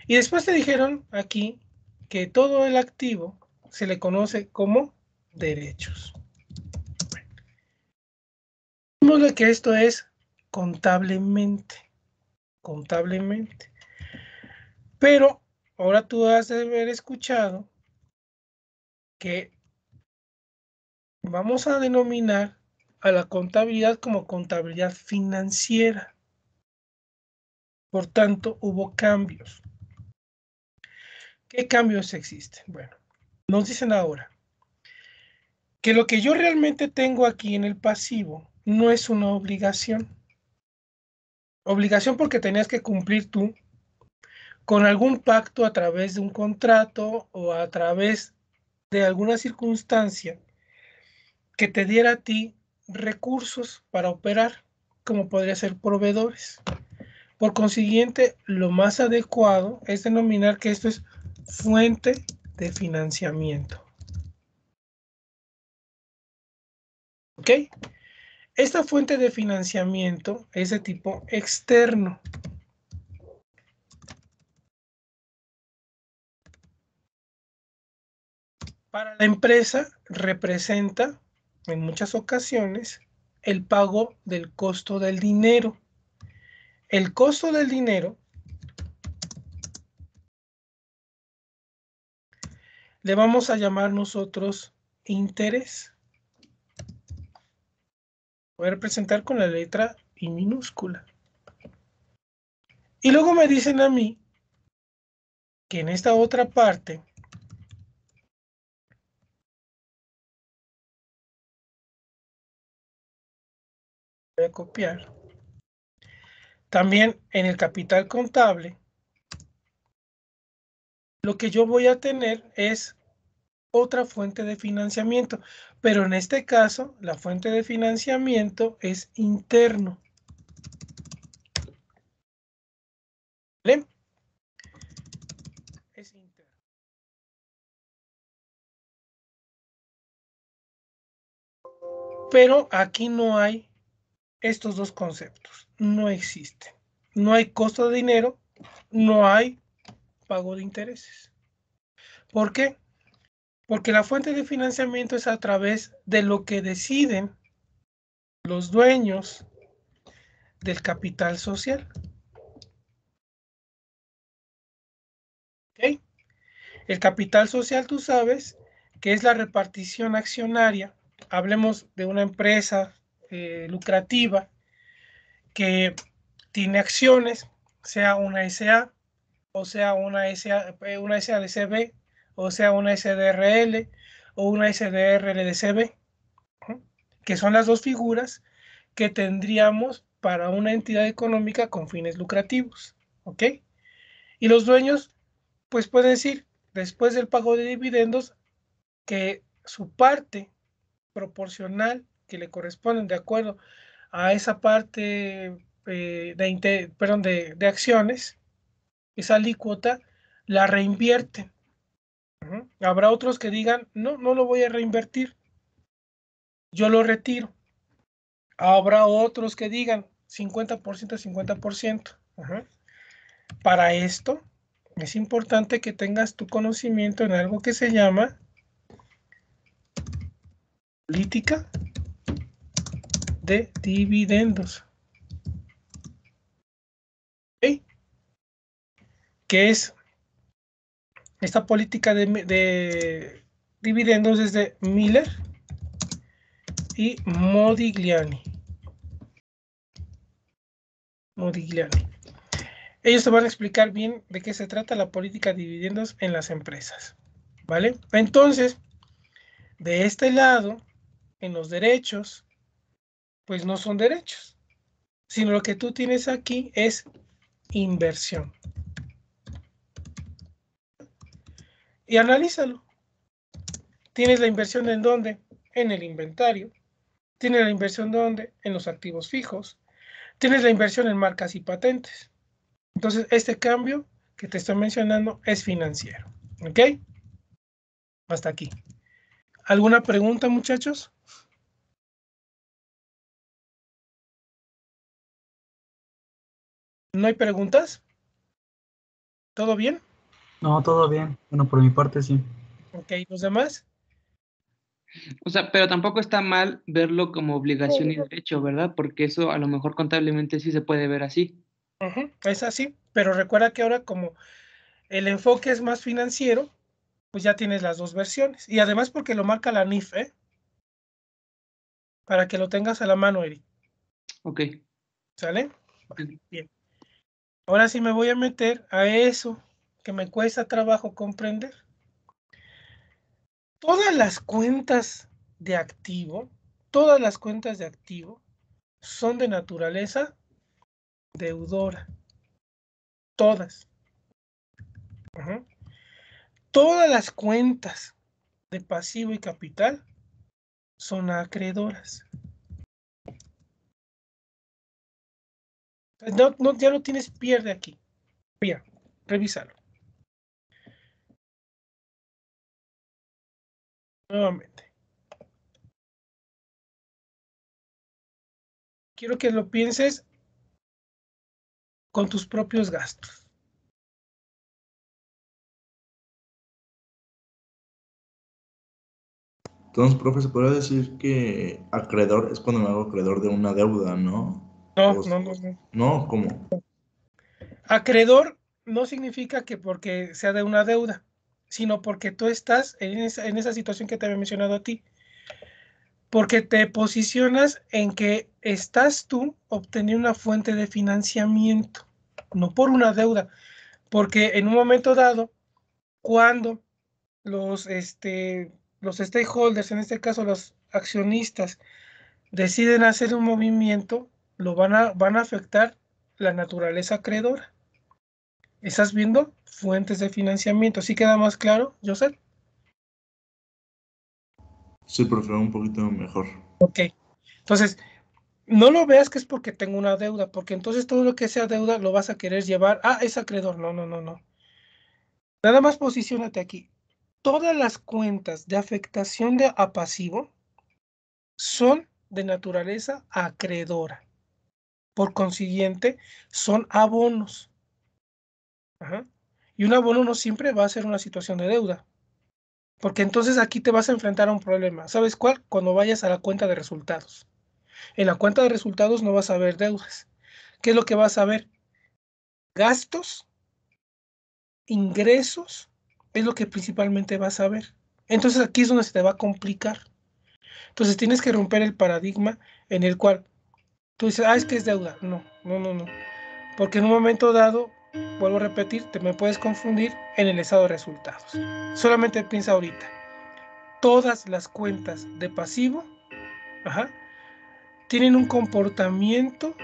Y después te dijeron aquí que todo el activo se le conoce como derechos. Bueno, que esto es contablemente. Pero ahora tú has de haber escuchado que vamos a denominar a la contabilidad como contabilidad financiera. Por tanto, hubo cambios. ¿Qué cambios existen? Bueno, nos dicen ahora que lo que yo realmente tengo aquí en el pasivo no es una obligación. Obligación porque tenías que cumplir tú con algún pacto a través de un contrato o a través de alguna circunstancia que te diera a ti recursos para operar, como podría ser proveedores. Por consiguiente, lo más adecuado es denominar que esto es fuente de financiamiento. ¿Ok? Esta fuente de financiamiento es de tipo externo. Para la empresa representa en muchas ocasiones el pago del costo del dinero. El costo del dinero le vamos a llamar nosotros interés. Voy a representar con la letra I minúscula. Y luego me dicen a mí que en esta otra parte voy a copiar. También en el capital contable, lo que yo voy a tener es otra fuente de financiamiento, pero en este caso la fuente de financiamiento es interno. ¿Vale? Es interno. Pero aquí no hay estos dos conceptos, no existen. No hay costo de dinero, no hay pago de intereses. ¿Por qué? Porque la fuente de financiamiento es a través de lo que deciden los dueños del capital social. ¿Okay? El capital social, tú sabes, que es la repartición accionaria. Hablemos de una empresa lucrativa que tiene acciones, sea una SA, o sea una SADCB, o sea una SDRL, o una SDRLDCB, que son las dos figuras que tendríamos para una entidad económica con fines lucrativos. ¿Ok? Y los dueños, pues pueden decir, después del pago de dividendos, que su parte proporcional que le corresponden de acuerdo a esa parte de acciones, esa alícuota, la reinvierten. Habrá otros que digan, no, no lo voy a reinvertir, yo lo retiro. Habrá otros que digan 50%, 50%. Para esto es importante que tengas tu conocimiento en algo que se llama política de dividendos. ¿Okay? Que es esta política de dividendos es de Miller y Modigliani. Ellos te van a explicar bien de qué se trata la política de dividendos en las empresas. ¿Vale? Entonces, de este lado, en los derechos, pues no son derechos, sino lo que tú tienes aquí es inversión. Y analízalo. ¿Tienes la inversión en dónde? En el inventario. ¿Tienes la inversión dónde? En los activos fijos. Tienes la inversión en marcas y patentes. Entonces, este cambio que te estoy mencionando es financiero. ¿Ok? Hasta aquí. ¿Alguna pregunta, muchachos? ¿No hay preguntas? ¿Todo bien? No, todo bien. Bueno, por mi parte sí. Ok, ¿los demás? O sea, pero tampoco está mal verlo como obligación y derecho, ¿verdad? Porque eso a lo mejor contablemente sí se puede ver así. Es así, pero recuerda que ahora como el enfoque es más financiero, pues ya tienes las dos versiones. Y además porque lo marca la NIF, ¿eh? Para que lo tengas a la mano, Eric. Ok. ¿Sale? Vale, bien. Ahora sí me voy a meter a eso que me cuesta trabajo comprender. Todas las cuentas de activo, son de naturaleza deudora. Todas. Todas las cuentas de pasivo y capital son acreedoras. No, ya no tienes pierde aquí. Mira, revísalo. Nuevamente. Quiero que lo pienses con tus propios gastos. Entonces, profe, se podría decir que acreedor es cuando me hago acreedor de una deuda, ¿no? No, O- no, no, no. No, ¿cómo? Acreedor no significa que porque sea de una deuda, sino porque tú estás en esa situación que te había mencionado a ti. Porque te posicionas en que estás tú obteniendo una fuente de financiamiento, no por una deuda. Porque en un momento dado, cuando los stakeholders, en este caso los accionistas, deciden hacer un movimiento, van a afectar la naturaleza acreedora. ¿Estás viendo? Fuentes de financiamiento. ¿Sí queda más claro, Joseph? Sí, profe, un poquito mejor. Ok. Entonces, no lo veas que es porque tengo una deuda, porque entonces todo lo que sea deuda lo vas a querer llevar. Ah, es acreedor. No, no, no, no. Nada más posiciónate aquí. Todas las cuentas de afectación a pasivo son de naturaleza acreedora. Por consiguiente, son abonos. Ajá. Y un abono no siempre va a ser una situación de deuda. Porque entonces aquí te vas a enfrentar a un problema. ¿Sabes cuál? Cuando vayas a la cuenta de resultados. En la cuenta de resultados no vas a ver deudas. ¿Qué es lo que vas a ver? Gastos, ingresos, es lo que principalmente vas a ver. Entonces aquí es donde se te va a complicar. Entonces tienes que romper el paradigma en el cual tú dices, es que es deuda. No, no, no, no. Porque en un momento dado, vuelvo a repetir, te me puedes confundir en el estado de resultados. Solamente piensa ahorita. Todas las cuentas de pasivo, ajá, tienen un comportamiento,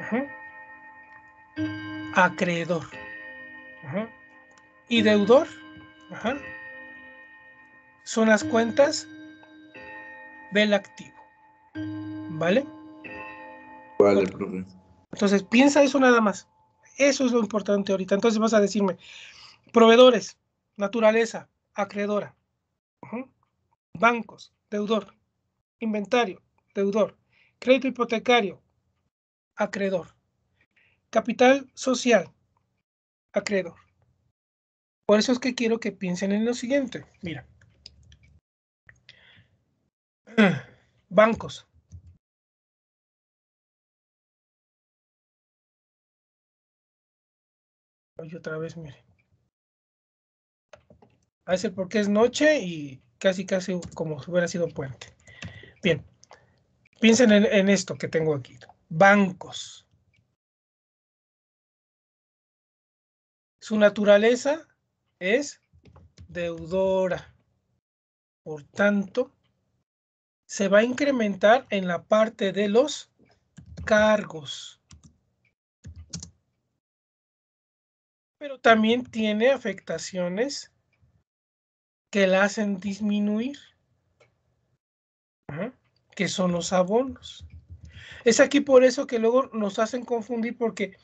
ajá, acreedor, ajá, y deudor, ajá, son las cuentas del activo, ¿vale? Vale, Ok. profe. Entonces piensa eso nada más. Eso es lo importante ahorita. Entonces vas a decirme, proveedores, naturaleza, acreedora, ajá, bancos, deudor, inventario, deudor, crédito hipotecario, acreedor, capital social, acreedor. Por eso es que quiero que piensen en lo siguiente. Mira, bancos. Oye, otra vez, mire. A veces porque es noche y casi como si hubiera sido puente. Bien, piensen en esto que tengo aquí. Bancos. Su naturaleza es deudora. Por tanto, se va a incrementar en la parte de los cargos. Pero también tiene afectaciones que la hacen disminuir, ajá, que son los abonos. Es aquí por eso que luego nos hacen confundir porque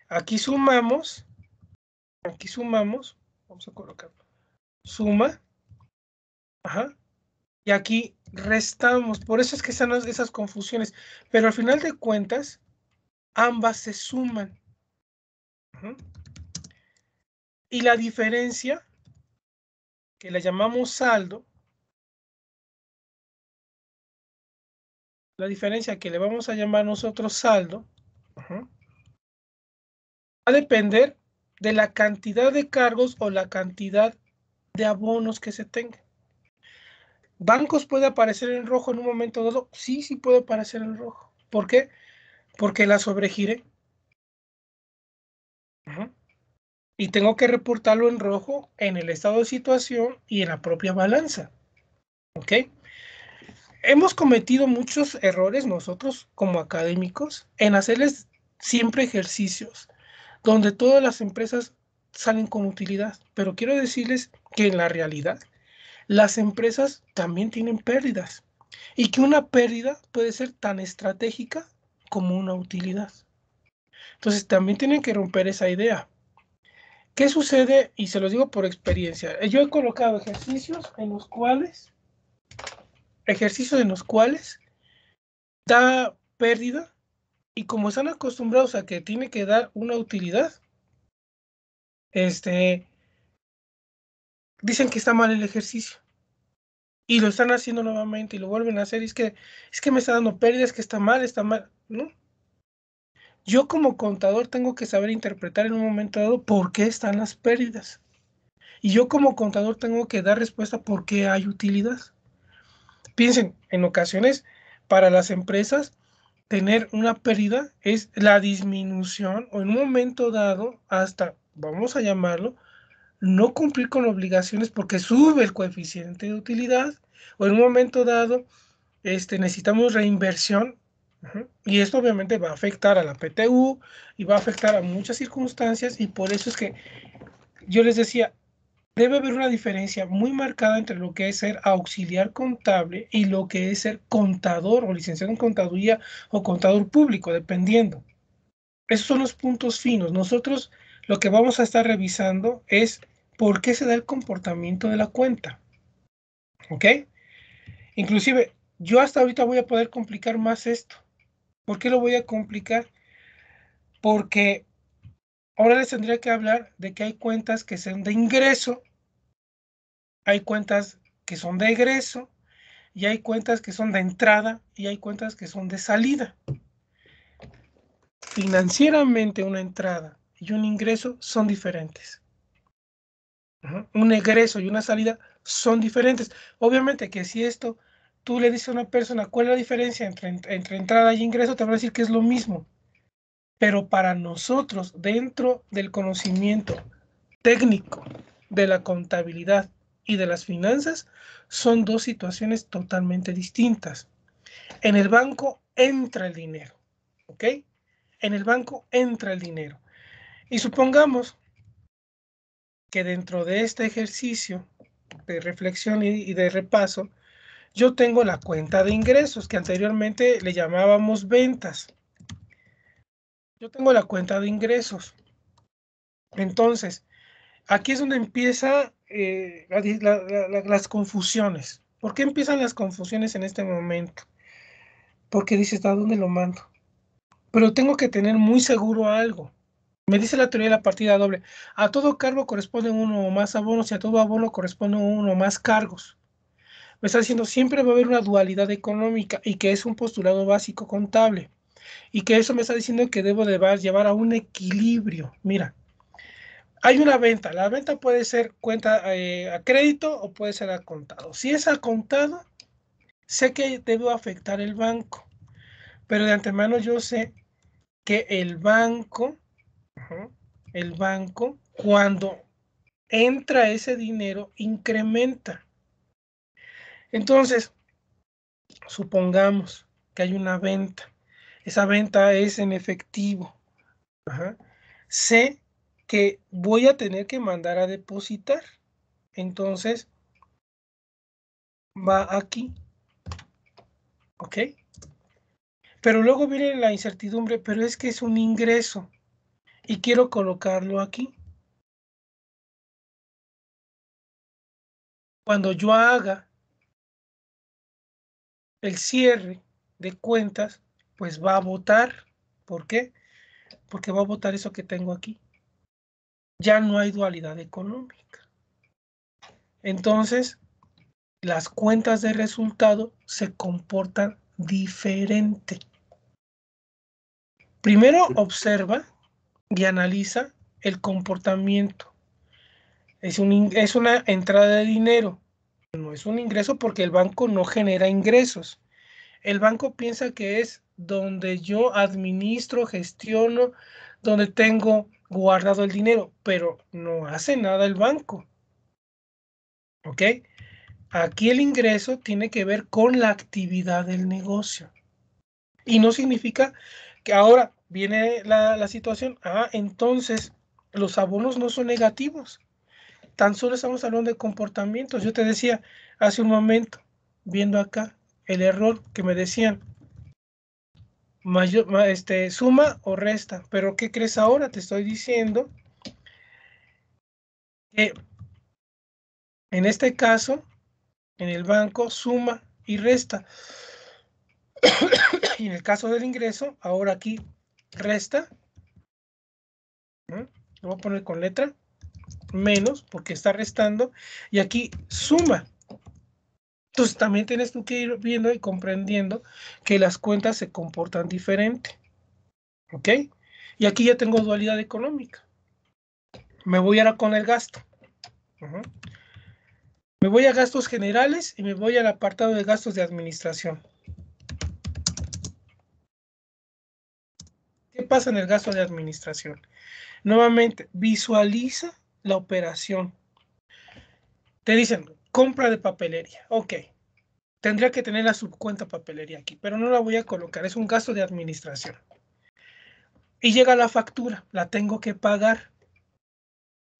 aquí sumamos, vamos a colocarlo, suma, ajá, y aquí restamos. Por eso es que están esas confusiones. Pero al final de cuentas, ambas se suman. Ajá. Y la diferencia, que la llamamos saldo, la diferencia que le vamos a llamar nosotros saldo, ajá, va a depender de la cantidad de cargos o la cantidad de abonos que se tenga. ¿Bancos puede aparecer en rojo en un momento dado? Sí, sí puede aparecer en rojo. ¿Por qué? Porque la sobregiré. Ajá. Y tengo que reportarlo en rojo en el estado de situación y en la propia balanza. ¿Ok? Hemos cometido muchos errores nosotros como académicos en hacerles siempre ejercicios donde todas las empresas salen con utilidad. Pero quiero decirles que en la realidad las empresas también tienen pérdidas y que una pérdida puede ser tan estratégica como una utilidad. Entonces también tienen que romper esa idea. ¿Qué sucede? Y se los digo por experiencia. Yo he colocado ejercicios en los cuales da pérdida y como están acostumbrados a que tiene que dar una utilidad, dicen que está mal el ejercicio. y lo están haciendo nuevamente y lo vuelven a hacer, y es que me está dando pérdidas, que está mal, ¿no? Yo como contador tengo que saber interpretar en un momento dado por qué están las pérdidas. Y yo como contador tengo que dar respuesta por qué hay utilidad. Piensen, en ocasiones para las empresas tener una pérdida es la disminución o en un momento dado hasta, vamos a llamarlo, no cumplir con obligaciones porque sube el coeficiente de utilidad o en un momento dado necesitamos reinversión. Y esto obviamente va a afectar a la PTU y va a afectar a muchas circunstancias y por eso es que yo les decía, debe haber una diferencia muy marcada entre lo que es ser auxiliar contable y lo que es ser contador o licenciado en contaduría o contador público, dependiendo. Esos son los puntos finos. Nosotros lo que vamos a estar revisando es por qué se da el comportamiento de la cuenta. ¿Ok? Inclusive, yo hasta ahorita voy a poder complicar más esto. ¿Por qué lo voy a complicar? Porque ahora les tendría que hablar de que hay cuentas que son de ingreso, hay cuentas que son de egreso, y hay cuentas que son de entrada y hay cuentas que son de salida. Financieramente una entrada y un ingreso son diferentes. Un egreso y una salida son diferentes. Obviamente que si esto tú le dices a una persona cuál es la diferencia entre entrada y ingreso, te va a decir que es lo mismo. Pero para nosotros, dentro del conocimiento técnico de la contabilidad y de las finanzas, son dos situaciones totalmente distintas. En el banco entra el dinero, ¿ok? En el banco entra el dinero. Y supongamos que dentro de este ejercicio de reflexión y de repaso, yo tengo la cuenta de ingresos que anteriormente le llamábamos ventas. Yo tengo la cuenta de ingresos. Entonces, aquí es donde empiezan las confusiones. ¿Por qué empiezan las confusiones en este momento? Porque dices, ¿a dónde lo mando? Pero tengo que tener muy seguro algo. Me dice la teoría de la partida doble. A todo cargo corresponden uno o más abonos y a todo abono corresponden uno o más cargos. Me está diciendo siempre va a haber una dualidad económica y que es un postulado básico contable. Y que eso me está diciendo que debo de llevar a un equilibrio. Mira, hay una venta. La venta puede ser cuenta a crédito o puede ser a contado. Si es a contado, sé que debo afectar el banco. Pero de antemano yo sé que el banco, cuando entra ese dinero, incrementa. Entonces, supongamos que hay una venta. Esa venta es en efectivo. Sé que voy a tener que mandar a depositar. Entonces, va aquí. ¿Ok? Pero luego viene la incertidumbre, pero es que es un ingreso y quiero colocarlo aquí. Cuando yo haga el cierre de cuentas, pues va a votar. ¿Por qué? Porque va a votar eso que tengo aquí. Ya no hay dualidad económica. Entonces, las cuentas de resultado se comportan diferente. Primero observa y analiza el comportamiento. Es una entrada de dinero. No es un ingreso porque el banco no genera ingresos. El banco piensa que es donde yo administro, gestiono, donde tengo guardado el dinero, pero no hace nada el banco. ¿Ok? Aquí el ingreso tiene que ver con la actividad del negocio. Y no significa que ahora viene la situación. Entonces los abonos no son negativos. Tan solo estamos hablando de comportamientos. Yo te decía hace un momento, viendo acá el error que me decían, suma o resta. Pero ¿qué crees ahora? Te estoy diciendo que en este caso, en el banco, suma y resta. Y en el caso del ingreso, ahora aquí resta. Lo voy a poner con letra menos porque está restando. Y aquí suma. Entonces también tienes tú que ir viendo y comprendiendo que las cuentas se comportan diferente. ¿Ok? Y aquí ya tengo dualidad económica. Me voy ahora con el gasto. Me voy a gastos generales y me voy al apartado de gastos de administración. ¿Qué pasa en el gasto de administración? Nuevamente, visualiza la operación. Te dicen, compra de papelería. Ok. Tendría que tener la subcuenta papelería aquí, pero no la voy a colocar. Es un gasto de administración. Y llega la factura. La tengo que pagar.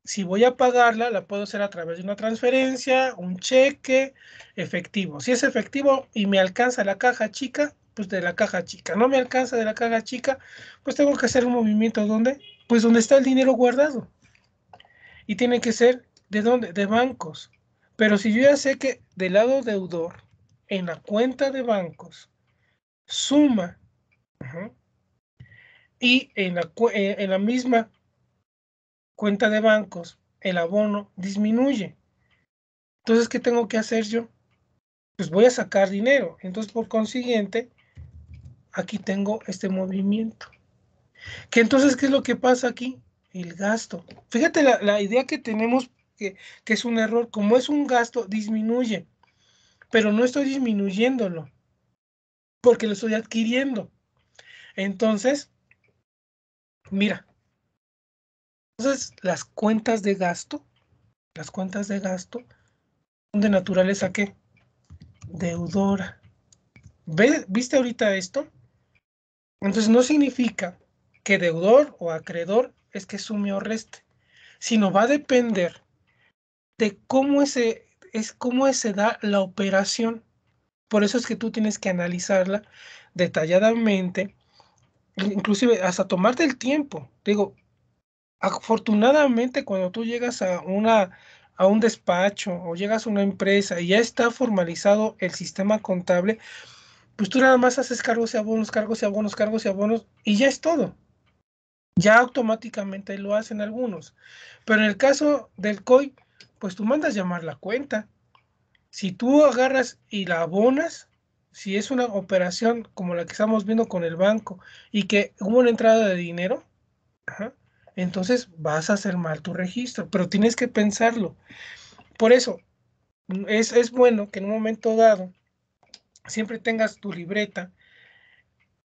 Si voy a pagarla, la puedo hacer a través de una transferencia, un cheque, efectivo. Si es efectivo y me alcanza la caja chica, pues de la caja chica. No me alcanza de la caja chica, pues tengo que hacer un movimiento donde, pues donde está el dinero guardado. Y tiene que ser de dónde, de bancos. Pero si yo ya sé que del lado deudor, en la cuenta de bancos, suma, y en la misma cuenta de bancos, el abono disminuye. Entonces, ¿qué tengo que hacer yo? Pues voy a sacar dinero. Entonces, por consiguiente, aquí tengo este movimiento. Que entonces, ¿qué es lo que pasa aquí? El gasto. Fíjate la idea que tenemos, que es un error. Como es un gasto, disminuye. Pero no estoy disminuyéndolo, porque lo estoy adquiriendo. Entonces, mira. Entonces, las cuentas de gasto son de naturaleza, ¿qué? Deudora. ¿Viste ahorita esto? Entonces no significa que deudor o acreedor es que sume o reste, sino va a depender de cómo se da la operación. Por eso es que tú tienes que analizarla detalladamente, inclusive hasta tomarte el tiempo. Digo, afortunadamente cuando tú llegas a un despacho o llegas a una empresa y ya está formalizado el sistema contable, pues tú nada más haces cargos y abonos, cargos y abonos, cargos y abonos, y ya es todo. Ya automáticamente lo hacen algunos. Pero en el caso del COI, pues tú mandas llamar la cuenta. Si tú agarras y la abonas, si es una operación como la que estamos viendo con el banco y que hubo una entrada de dinero, entonces vas a hacer mal tu registro, pero tienes que pensarlo. Por eso es bueno que en un momento dado siempre tengas tu libreta,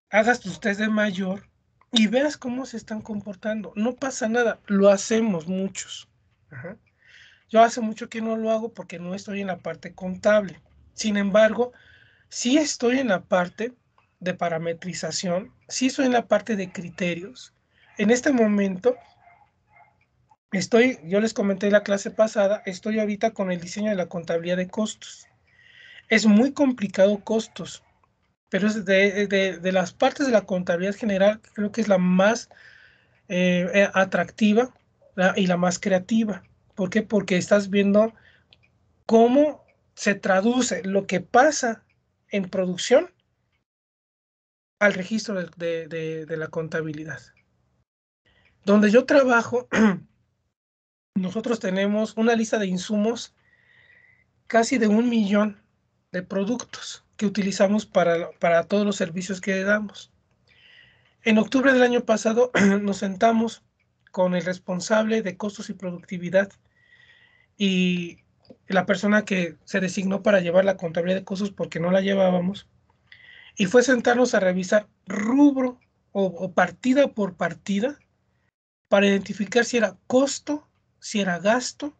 hagas tus test de mayor y veas cómo se están comportando. No pasa nada, lo hacemos muchos. Yo hace mucho que no lo hago porque no estoy en la parte contable. Sin embargo, sí estoy en la parte de parametrización, sí estoy en la parte de criterios. En este momento yo les comenté en la clase pasada, estoy ahorita con el diseño de la contabilidad de costos. Es muy complicado costos, pero es de las partes de la contabilidad general, creo que es la más atractiva y la más creativa. ¿Por qué? Porque estás viendo cómo se traduce lo que pasa en producción al registro de la contabilidad. Donde yo trabajo, nosotros tenemos una lista de insumos casi de 1 millón de productos que utilizamos para todos los servicios que damos. En octubre del año pasado nos sentamos con el responsable de costos y productividad y la persona que se designó para llevar la contabilidad de costos porque no la llevábamos, y fue sentarnos a revisar rubro o partida por partida para identificar si era costo, si era gasto,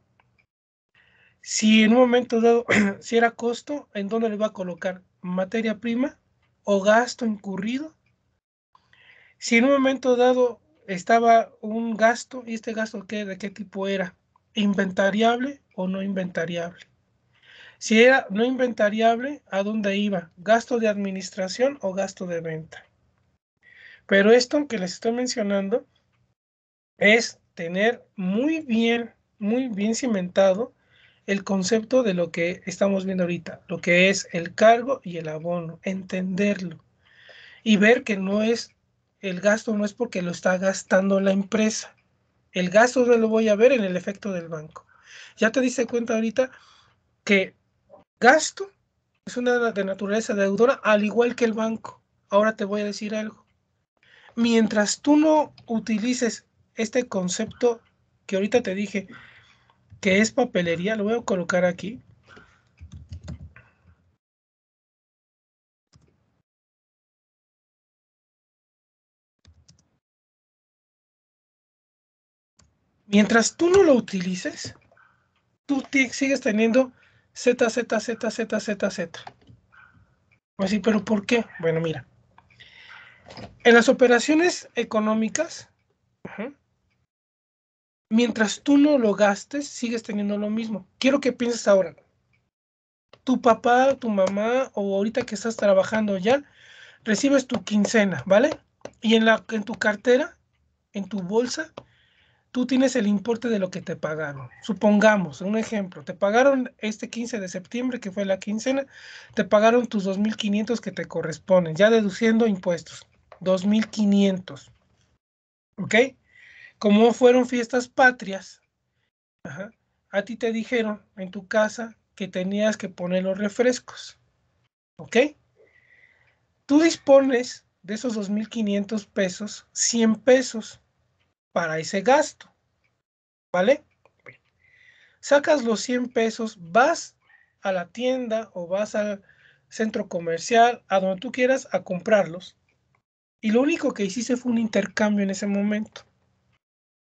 si en un momento dado, si era costo, en dónde le va a colocar materia prima o gasto incurrido. Si en un momento dado estaba un gasto, y este gasto de qué tipo era, inventariable o no inventariable. Si era no inventariable, ¿a dónde iba? ¿Gasto de administración o gasto de venta? Pero esto que les estoy mencionando es tener muy bien cimentado el concepto de lo que estamos viendo ahorita, lo que es el cargo y el abono, entenderlo y ver que el gasto no es porque lo está gastando la empresa. El gasto no lo voy a ver en el efecto del banco. Ya te diste cuenta ahorita que gasto Es una de naturaleza deudora, al igual que el banco. Ahora te voy a decir algo. Mientras tú no utilices este concepto que ahorita te dije, que es papelería, lo voy a colocar aquí. Mientras tú no lo utilices, tú sigues teniendo Z, Z, Z, Z, Z, Z. Así, ¿pero por qué? Bueno, mira. En las operaciones económicas, mientras tú no lo gastes, sigues teniendo lo mismo. Quiero que pienses ahora. Tu papá, tu mamá, o ahorita que estás trabajando ya, recibes tu quincena, ¿vale? Y en tu cartera, en tu bolsa, tú tienes el importe de lo que te pagaron. Supongamos, un ejemplo, te pagaron este 15 de septiembre, que fue la quincena, te pagaron tus 2.500 que te corresponden, ya deduciendo impuestos. 2.500. ¿Ok? Como fueron fiestas patrias, ajá, a ti te dijeron en tu casa que tenías que poner los refrescos. ¿Ok? Tú dispones de esos 2.500 pesos, 100 pesos para ese gasto. ¿Vale? Sacas los 100 pesos, vas a la tienda o vas al centro comercial, a donde tú quieras, a comprarlos. Y lo único que hiciste fue un intercambio en ese momento.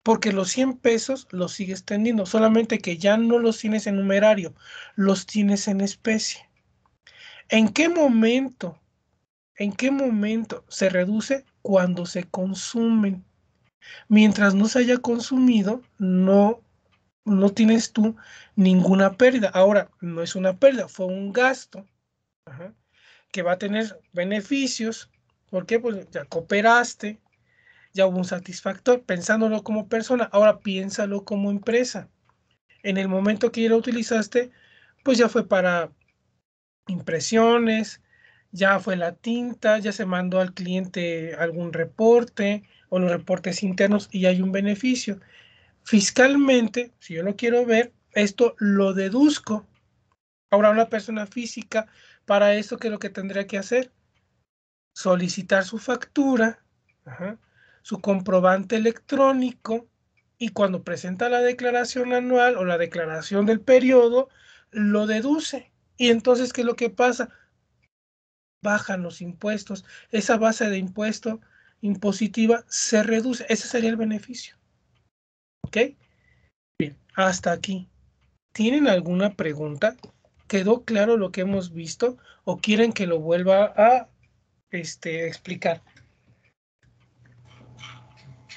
Porque los 100 pesos los sigues teniendo, solamente que ya no los tienes en numerario, los tienes en especie. ¿En qué momento? ¿En qué momento se reduce? Cuando se consumen. Mientras no se haya consumido, no tienes tú ninguna pérdida. Ahora, no es una pérdida, fue un gasto, ajá, que va a tener beneficios. ¿Por qué? Pues ya cooperaste, ya hubo un satisfactor, pensándolo como persona. Ahora piénsalo como empresa. En el momento que ya lo utilizaste, pues ya fue para impresiones, ya fue la tinta, ya se mandó al cliente algún reporte o los reportes internos y hay un beneficio. Fiscalmente, si yo lo quiero ver, esto lo deduzco. Ahora una persona física, para eso, ¿qué es lo que tendría que hacer? Solicitar su factura, ajá, su comprobante electrónico, y cuando presenta la declaración anual o la declaración del periodo, lo deduce. Y entonces, ¿qué es lo que pasa? Bajan los impuestos. Esa base de impuesto impositiva se reduce. Ese sería el beneficio. ¿Ok? Bien, hasta aquí. ¿Tienen alguna pregunta? ¿Quedó claro lo que hemos visto o quieren que lo vuelva a explicar?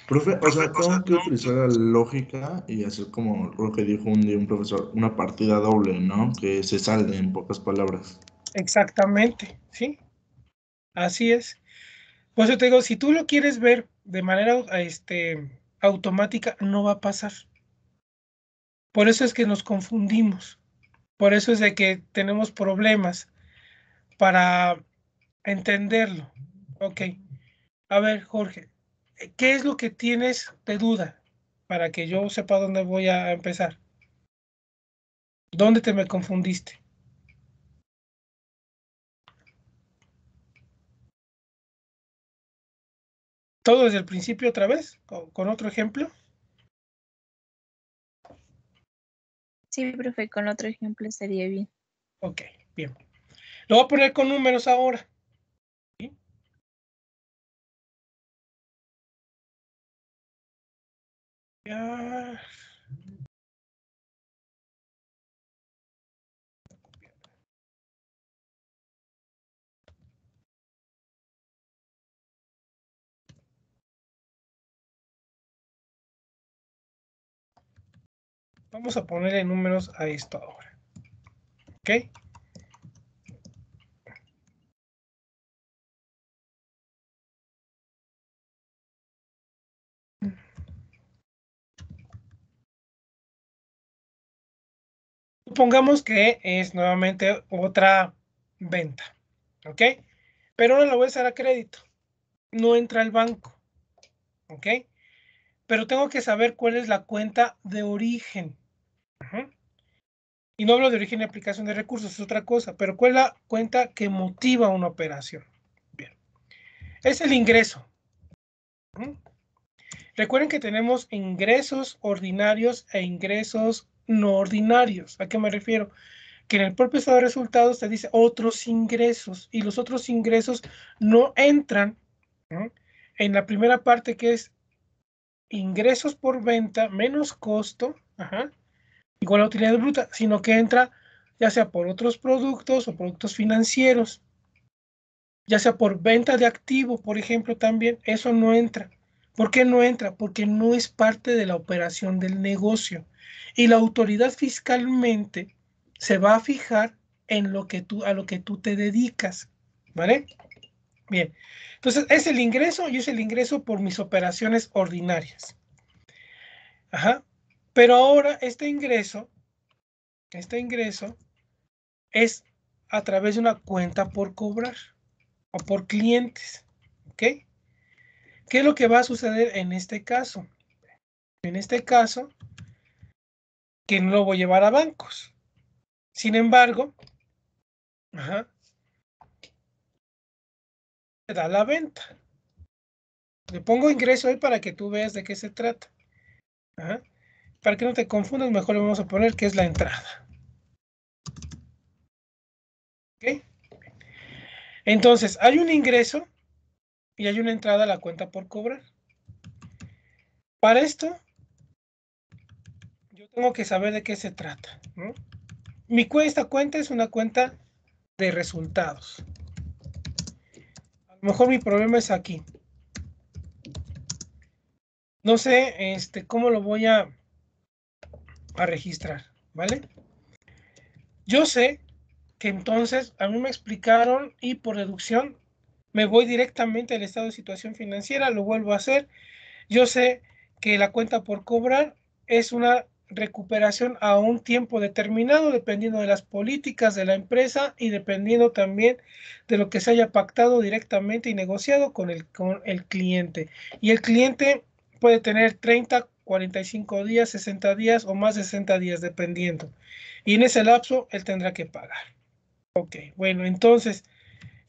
Profe, o sea, tengo que utilizar la lógica y hacer como lo que dijo un día un profesor, una partida doble, ¿no? Que se salde en pocas palabras. Exactamente, ¿sí? Así es. Por eso te digo, si tú lo quieres ver de manera automática, no va a pasar. Por eso es que nos confundimos. Por eso es de que tenemos problemas para entenderlo. Ok. A ver, Jorge, ¿qué es lo que tienes de duda para que yo sepa dónde voy a empezar? ¿Dónde te me confundiste? ¿Todo desde el principio otra vez? ¿Con otro ejemplo? Sí, profe, con otro ejemplo estaría bien. Ok, bien. Lo voy a poner con números ahora. ¿Sí? Ya. Vamos a ponerle números a esto ahora. ¿Ok? Supongamos que es nuevamente otra venta. ¿Ok? Pero ahora la voy a hacer a crédito. No entra al banco. ¿Ok? Pero tengo que saber cuál es la cuenta de origen. Ajá. Y no hablo de origen y aplicación de recursos, es otra cosa. Pero ¿cuál es la cuenta que motiva una operación? Bien. Es el ingreso. Recuerden que tenemos ingresos ordinarios e ingresos no ordinarios. ¿A qué me refiero? Que en el propio estado de resultados te dice otros ingresos, y los otros ingresos no entran, ¿no?, en la primera parte, que es ingresos por venta menos costo, igual a utilidad bruta, sino que entra ya sea por otros productos o productos financieros, ya sea por venta de activo, por ejemplo, también. Eso no entra. ¿Por qué no entra? Porque no es parte de la operación del negocio, y la autoridad fiscalmente se va a fijar en lo que a lo que tú te dedicas, ¿vale? Bien, entonces es el ingreso, y es el ingreso por mis operaciones ordinarias. Pero ahora este ingreso es a través de una cuenta por cobrar o por clientes, ¿ok? ¿Qué es lo que va a suceder en este caso? En este caso, que no lo voy a llevar a bancos. Sin embargo, te da la venta. Le pongo ingreso ahí para que tú veas de qué se trata. Para que no te confundas, mejor le vamos a poner que es la entrada. ¿Ok? Entonces, hay un ingreso y hay una entrada a la cuenta por cobrar. Para esto, yo tengo que saber de qué se trata, ¿no? Esta cuenta es una cuenta de resultados. A lo mejor mi problema es aquí. No sé cómo lo voy a registrar, ¿vale? Yo sé que entonces a mí me explicaron, y por deducción me voy directamente al estado de situación financiera, lo vuelvo a hacer. Yo sé que la cuenta por cobrar es una recuperación a un tiempo determinado, dependiendo de las políticas de la empresa y dependiendo también de lo que se haya pactado directamente y negociado con el cliente. Y el cliente puede tener 30, 45 días, 60 días o más de 60 días, dependiendo. Y en ese lapso él tendrá que pagar. Ok, bueno, entonces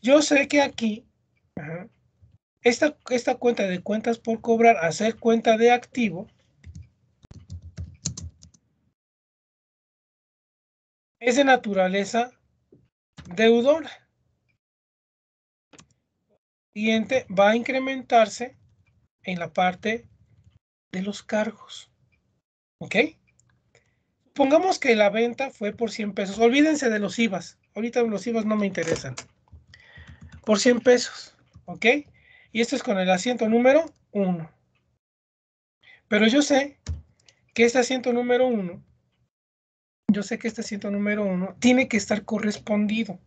yo sé que aquí esta cuenta de cuentas por cobrar, hacer cuenta de activo, es de naturaleza deudora. El cliente va a incrementarse en la parte de los cargos. ¿Ok? Pongamos que la venta fue por 100 pesos. Olvídense de los IVAs. Ahorita los IVAs no me interesan. Por 100 pesos. ¿Ok? Y esto es con el asiento número 1. Pero yo sé que este asiento número 1, tiene que estar correspondido.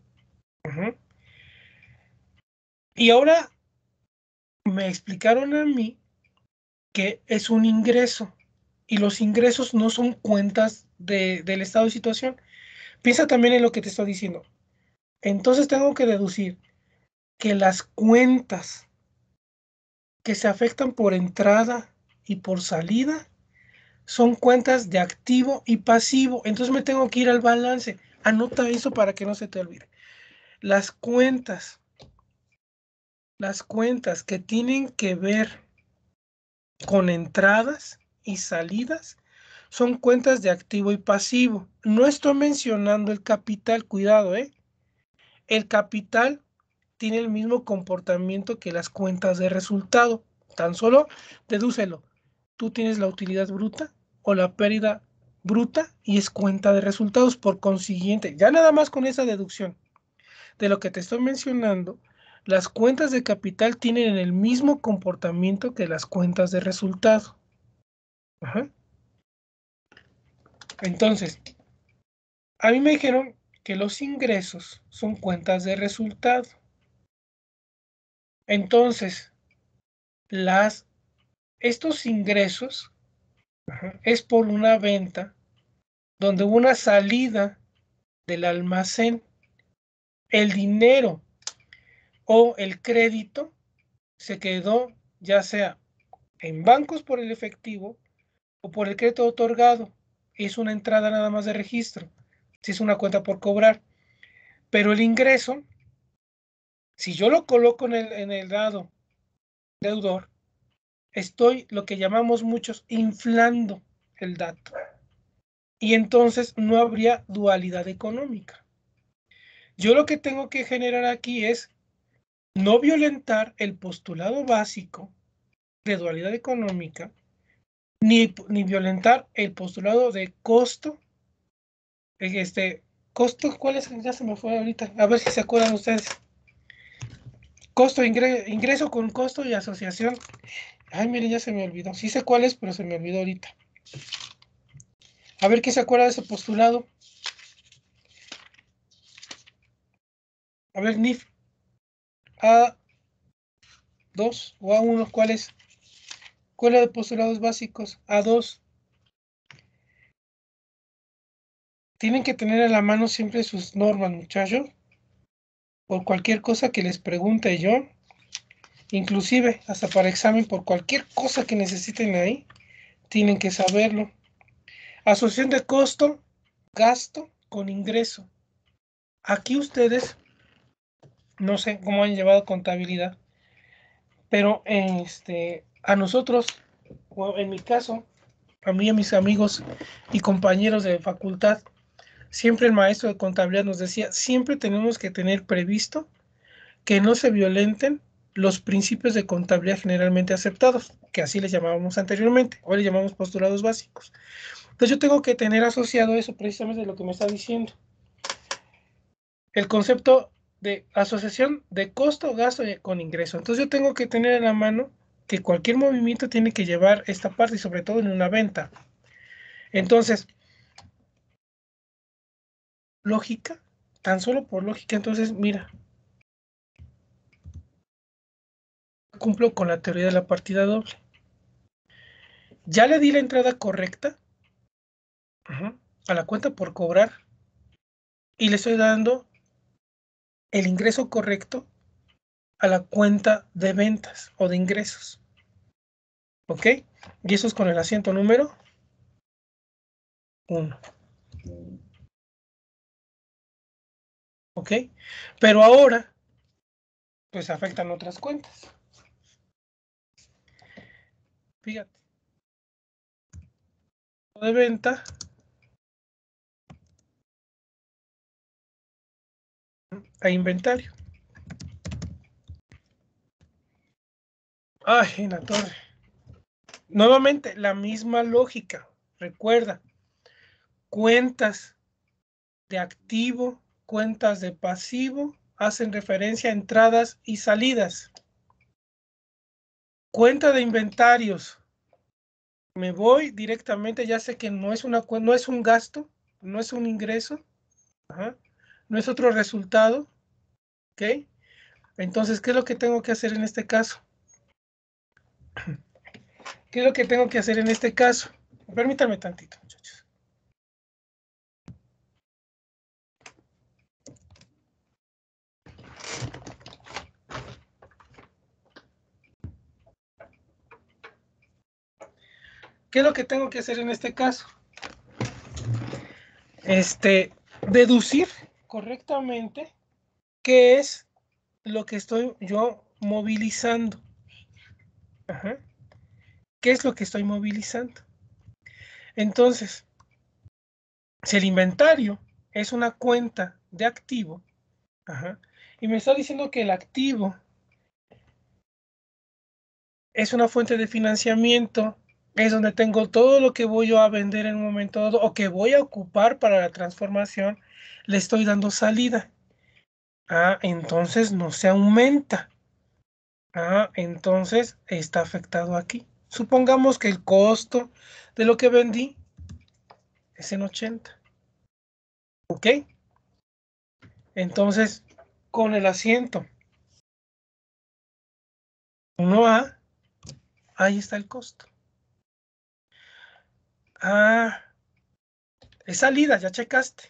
Y ahora me explicaron a mí que es un ingreso, y los ingresos no son cuentas del estado de situación. Piensa también en lo que te estoy diciendo. Entonces tengo que deducir que las cuentas que se afectan por entrada y por salida son cuentas de activo y pasivo. Entonces me tengo que ir al balance. Anota eso para que no se te olvide. Las cuentas que tienen que ver con entradas y salidas son cuentas de activo y pasivo. No estoy mencionando el capital, cuidado, El capital tiene el mismo comportamiento que las cuentas de resultado. Tan solo dedúcelo. Tú tienes la utilidad bruta o la pérdida bruta y es cuenta de resultados. Por consiguiente, ya nada más con esa deducción de lo que te estoy mencionando, las cuentas de capital tienen el mismo comportamiento que las cuentas de resultado. Entonces, a mí me dijeron que los ingresos son cuentas de resultado. Entonces, estos ingresos es por una venta donde hubo una salida del almacén. El dinero o el crédito se quedó ya sea en bancos por el efectivo o por el crédito otorgado. Es una entrada nada más de registro. si es una cuenta por cobrar. Pero el ingreso, si yo lo coloco en el lado deudor, estoy lo que llamamos muchos inflando el dato. Y entonces no habría dualidad económica. Yo lo que tengo que generar aquí es no violentar el postulado básico de dualidad económica, ni violentar el postulado de costo. Costo, ¿cuál es? Ya se me fue ahorita. A ver si se acuerdan ustedes. Costo, ingreso con costo y asociación. Ay, miren, ya se me olvidó. Sí sé cuál es, pero se me olvidó ahorita. A ver, ¿qué se acuerda de ese postulado? A ver, NIF. A2 o A1, ¿cuál es? Escuela de postulados básicos, A2. Tienen que tener a la mano siempre sus normas, muchachos. Por cualquier cosa que les pregunte yo. Inclusive, hasta para examen, por cualquier cosa que necesiten ahí, tienen que saberlo. Asociación de costo, gasto con ingreso. Aquí ustedes, no sé cómo han llevado contabilidad, pero a nosotros, o en mi caso, a mí y a mis amigos y compañeros de facultad, siempre el maestro de contabilidad nos decía, siempre tenemos que tener previsto que no se violenten los principios de contabilidad generalmente aceptados, que así les llamábamos anteriormente, hoy les llamamos postulados básicos. Entonces yo tengo que tener asociado eso precisamente de lo que me está diciendo. El concepto de asociación de costo, gasto con ingreso. Entonces yo tengo que tener en la mano que cualquier movimiento tiene que llevar esta parte y sobre todo en una venta. Entonces, lógica, tan solo por lógica, entonces mira, cumplo con la teoría de la partida doble. Ya le di la entrada correcta a la cuenta por cobrar y le estoy dando el ingreso correcto a la cuenta de ventas o de ingresos. ¿Ok? Y eso es con el asiento número 1. ¿Ok? Pero ahora, pues afectan otras cuentas. Fíjate. De venta. A inventario. Ay, en la torre. Nuevamente, la misma lógica. Recuerda, cuentas de activo, cuentas de pasivo, hacen referencia a entradas y salidas. Cuenta de inventarios. Me voy directamente, ya sé que no es no es un gasto, no es un ingreso, no es otro resultado, ¿ok? Entonces, ¿qué es lo que tengo que hacer en este caso? ¿Qué es lo que tengo que hacer en este caso? Permítanme tantito, muchachos. ¿Qué es lo que tengo que hacer en este caso? Deducir correctamente qué es lo que estoy yo movilizando. ¿Qué es lo que estoy movilizando? Entonces, si el inventario es una cuenta de activo, y me está diciendo que el activo es una fuente de financiamiento, es donde tengo todo lo que voy yo a vender en un momento dado o que voy a ocupar para la transformación, le estoy dando salida. Entonces no se aumenta. Entonces está afectado aquí. Supongamos que el costo de lo que vendí es en 80. ¿Ok? Entonces, con el asiento 1A, ahí está el costo. Es salida, ya checaste.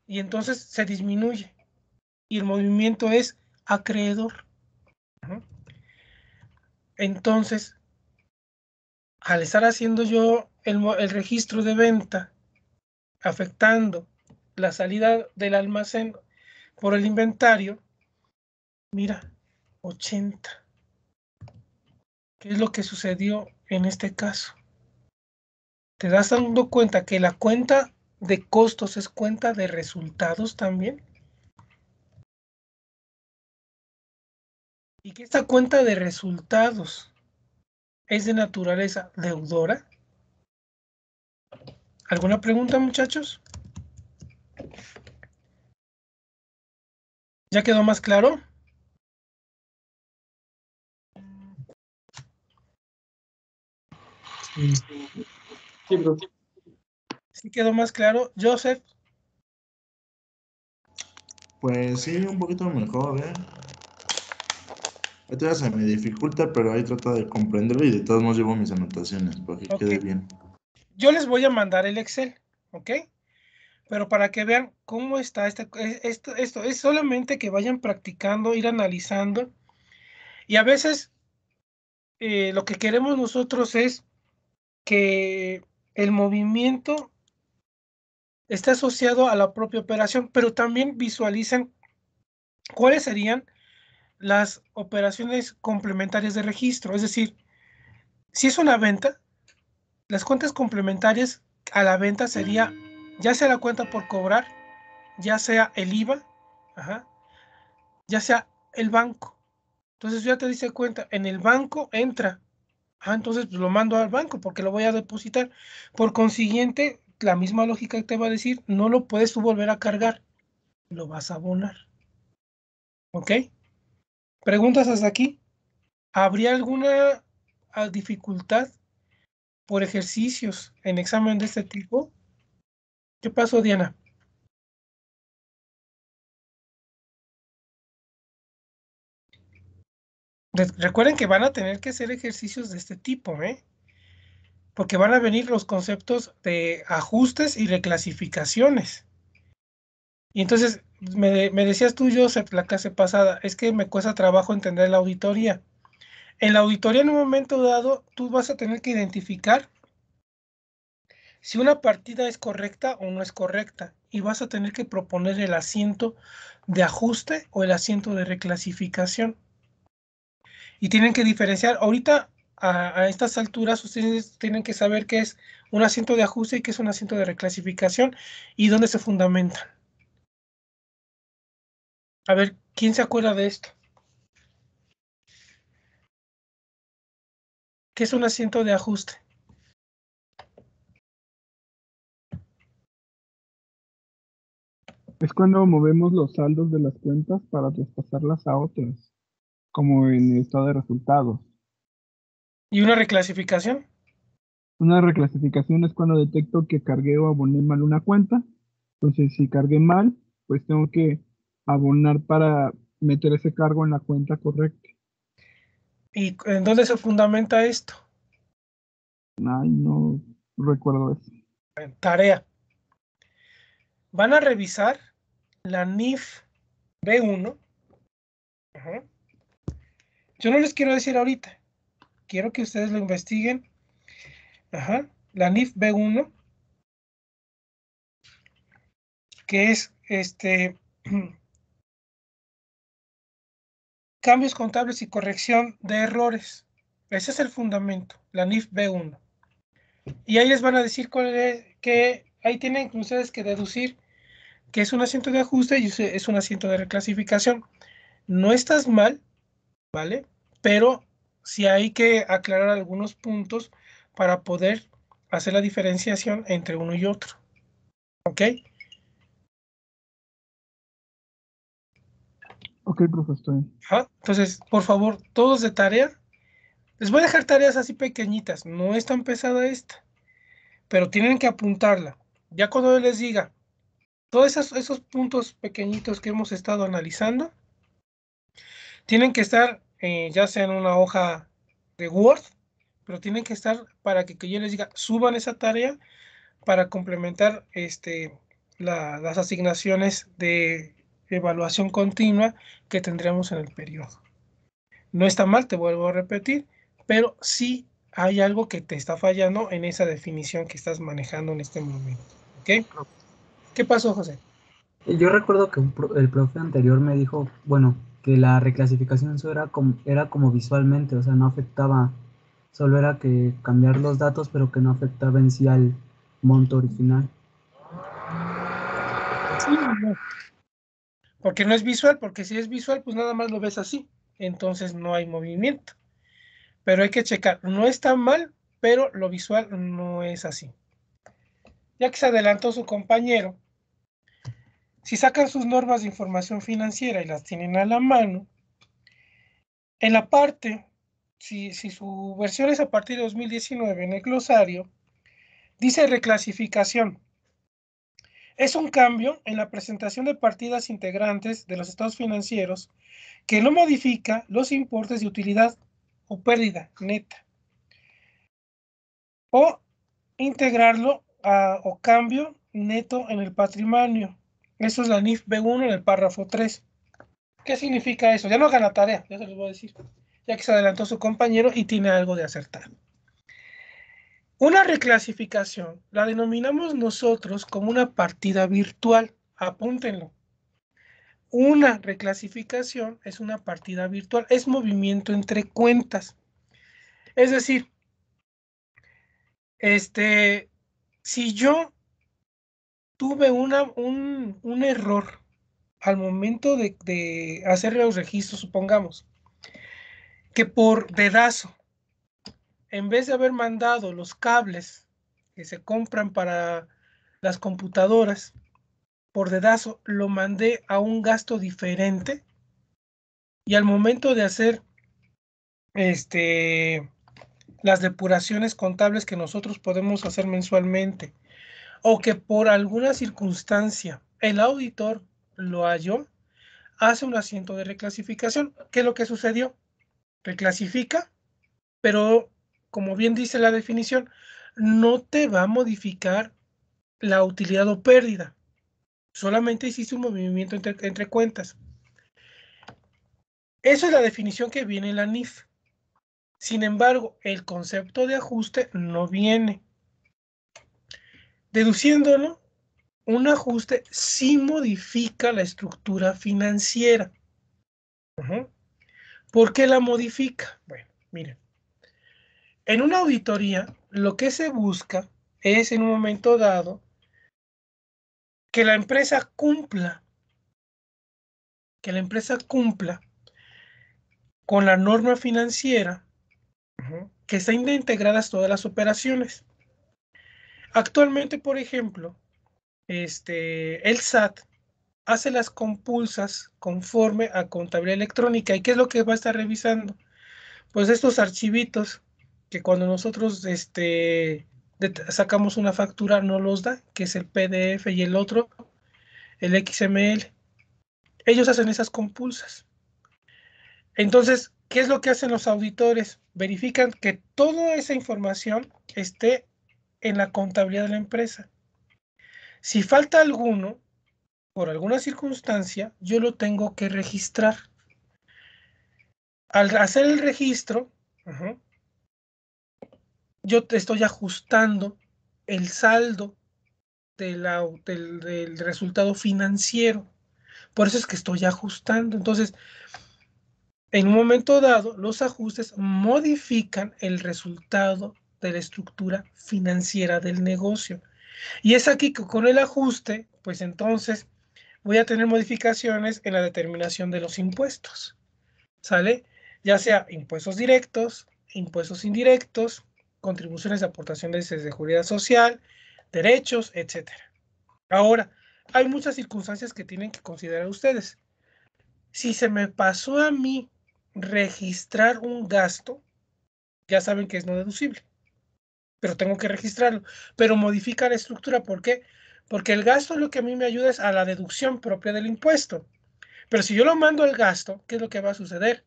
Y entonces se disminuye. Y el movimiento es acreedor. Entonces, al estar haciendo yo el registro de venta, afectando la salida del almacén por el inventario, mira, 80. ¿Qué es lo que sucedió en este caso? ¿Te das dando cuenta que la cuenta de costos es cuenta de resultados también? Y que esta cuenta de resultados es de naturaleza deudora. ¿Alguna pregunta, muchachos? ¿Ya quedó más claro? Sí, profe. ¿Sí quedó más claro? Joseph, Pues sí, un poquito mejor, ¿eh? Ahorita se me dificulta, pero ahí trato de comprenderlo y de todos modos llevo mis anotaciones para que ok. quede bien. Yo les voy a mandar el Excel, ¿ok? Pero para que vean cómo está esto es solamente que vayan practicando, ir analizando. Y a veces lo que queremos nosotros es que el movimiento esté asociado a la propia operación, pero también visualicen cuáles serían las operaciones complementarias de registro. Es decir, si es una venta, las cuentas complementarias a la venta sería ya sea la cuenta por cobrar, ya sea el IVA, ajá, ya sea el banco. Entonces ya te dice cuenta, en el banco entra. Entonces pues, lo mando al banco porque lo voy a depositar. Por consiguiente, la misma lógica te va a decir, no lo puedes tú volver a cargar, lo vas a abonar. ¿Ok? ¿Preguntas hasta aquí? ¿Habría alguna dificultad por ejercicios en examen de este tipo? ¿Qué pasó, Diana? Recuerden que van a tener que hacer ejercicios de este tipo, ¿eh? Porque van a venir los conceptos de ajustes y reclasificaciones. Y entonces me decías tú, Joseph, la clase pasada, es que me cuesta trabajo entender la auditoría. En la auditoría, en un momento dado, tú vas a tener que identificar si una partida es correcta o no es correcta y vas a tener que proponer el asiento de ajuste o el asiento de reclasificación. Y tienen que diferenciar. Ahorita, a estas alturas, ustedes tienen que saber qué es un asiento de ajuste y qué es un asiento de reclasificación y dónde se fundamentan. A ver, ¿quién se acuerda de esto? ¿Qué es un asiento de ajuste? Es cuando movemos los saldos de las cuentas para traspasarlas a otras, como en el estado de resultados. ¿Y una reclasificación? Una reclasificación es cuando detecto que cargué o aboné mal una cuenta. Entonces, si cargué mal, pues tengo que abonar para meter ese cargo en la cuenta correcta. ¿Y en dónde se fundamenta esto? Ay, no recuerdo eso. Tarea. Van a revisar la NIF B1. Ajá. Yo no les quiero decir ahorita. Quiero que ustedes lo investiguen. Ajá. La NIF B1, que es cambios contables y corrección de errores. Ese es el fundamento, la NIF B1. Y ahí les van a decir cuál es, que ahí tienen ustedes que deducir que es un asiento de ajuste y es un asiento de reclasificación. No estás mal, ¿vale? Pero sí hay que aclarar algunos puntos para poder hacer la diferenciación entre uno y otro. ¿Ok? Ok, profesor. Ajá. Entonces, por favor, todos de tarea. Les voy a dejar tareas así pequeñitas. No es tan pesada esta, pero tienen que apuntarla. Ya cuando les diga todos esos puntos pequeñitos que hemos estado analizando, tienen que estar ya sea en una hoja de Word, pero tienen que estar para que yo les diga, suban esa tarea para complementar las asignaciones de evaluación continua que tendremos en el periodo. No está mal, te vuelvo a repetir, pero sí hay algo que te está fallando en esa definición que estás manejando en este momento. ¿Ok? ¿Qué pasó, José? Yo recuerdo que el profe anterior me dijo, bueno, que la reclasificación eso era como visualmente, o sea, no afectaba, solo era que cambiar los datos, pero que no afectaba en sí al monto original. Sí, no. Porque no es visual, porque si es visual, pues nada más lo ves así. Entonces no hay movimiento. Pero hay que checar. No está mal, pero lo visual no es así. Ya que se adelantó su compañero, si sacan sus normas de información financiera y las tienen a la mano, en la parte, si su versión es a partir de 2019 en el glosario, dice reclasificación. Es un cambio en la presentación de partidas integrantes de los estados financieros que no modifica los importes de utilidad o pérdida neta, o integrarlo o cambio neto en el patrimonio. Eso es la NIF B1 en el párrafo 3. ¿Qué significa eso? Ya no hagan la tarea, ya se los voy a decir, ya que se adelantó su compañero y tiene algo de acertar. Una reclasificación la denominamos nosotros como una partida virtual. Apúntenlo. Una reclasificación es una partida virtual, es movimiento entre cuentas. Es decir, si yo tuve un error al momento de hacer los registros, supongamos, que por dedazo, en vez de haber mandado los cables que se compran para las computadoras, por dedazo lo mandé a un gasto diferente y al momento de hacer las depuraciones contables que nosotros podemos hacer mensualmente, o que por alguna circunstancia el auditor lo halló, hace un asiento de reclasificación. ¿Qué es lo que sucedió? Reclasifica, pero como bien dice la definición, no te va a modificar la utilidad o pérdida. Solamente hiciste un movimiento entre cuentas. Esa es la definición que viene en la NIF. Sin embargo, el concepto de ajuste no viene. Deduciéndolo, un ajuste sí modifica la estructura financiera. ¿Por qué la modifica? Bueno, miren. En una auditoría, lo que se busca es en un momento dado que la empresa cumpla con la norma financiera que están integradas todas las operaciones. Actualmente, por ejemplo, el SAT hace las compulsas conforme a contabilidad electrónica. ¿Y qué es lo que va a estar revisando? Pues estos archivitos que cuando nosotros sacamos una factura no los da, que es el PDF y el otro, el XML. Ellos hacen esas compulsas. Entonces, ¿qué es lo que hacen los auditores? Verifican que toda esa información esté en la contabilidad de la empresa. Si falta alguno, por alguna circunstancia, yo lo tengo que registrar. Al hacer el registro, yo te estoy ajustando el saldo del resultado financiero. Por eso es que estoy ajustando. Entonces, en un momento dado, los ajustes modifican el resultado de la estructura financiera del negocio. Y es aquí que con el ajuste, pues entonces voy a tener modificaciones en la determinación de los impuestos. ¿Sale? Ya sea impuestos directos, impuestos indirectos, contribuciones de aportaciones de seguridad social, derechos, etc. Ahora, hay muchas circunstancias que tienen que considerar ustedes. Si se me pasó a mí registrar un gasto, ya saben que es no deducible, pero tengo que registrarlo. Pero modifica la estructura. ¿Por qué? Porque el gasto lo que a mí me ayuda es a la deducción propia del impuesto. Pero si yo lo mando al gasto, ¿qué es lo que va a suceder?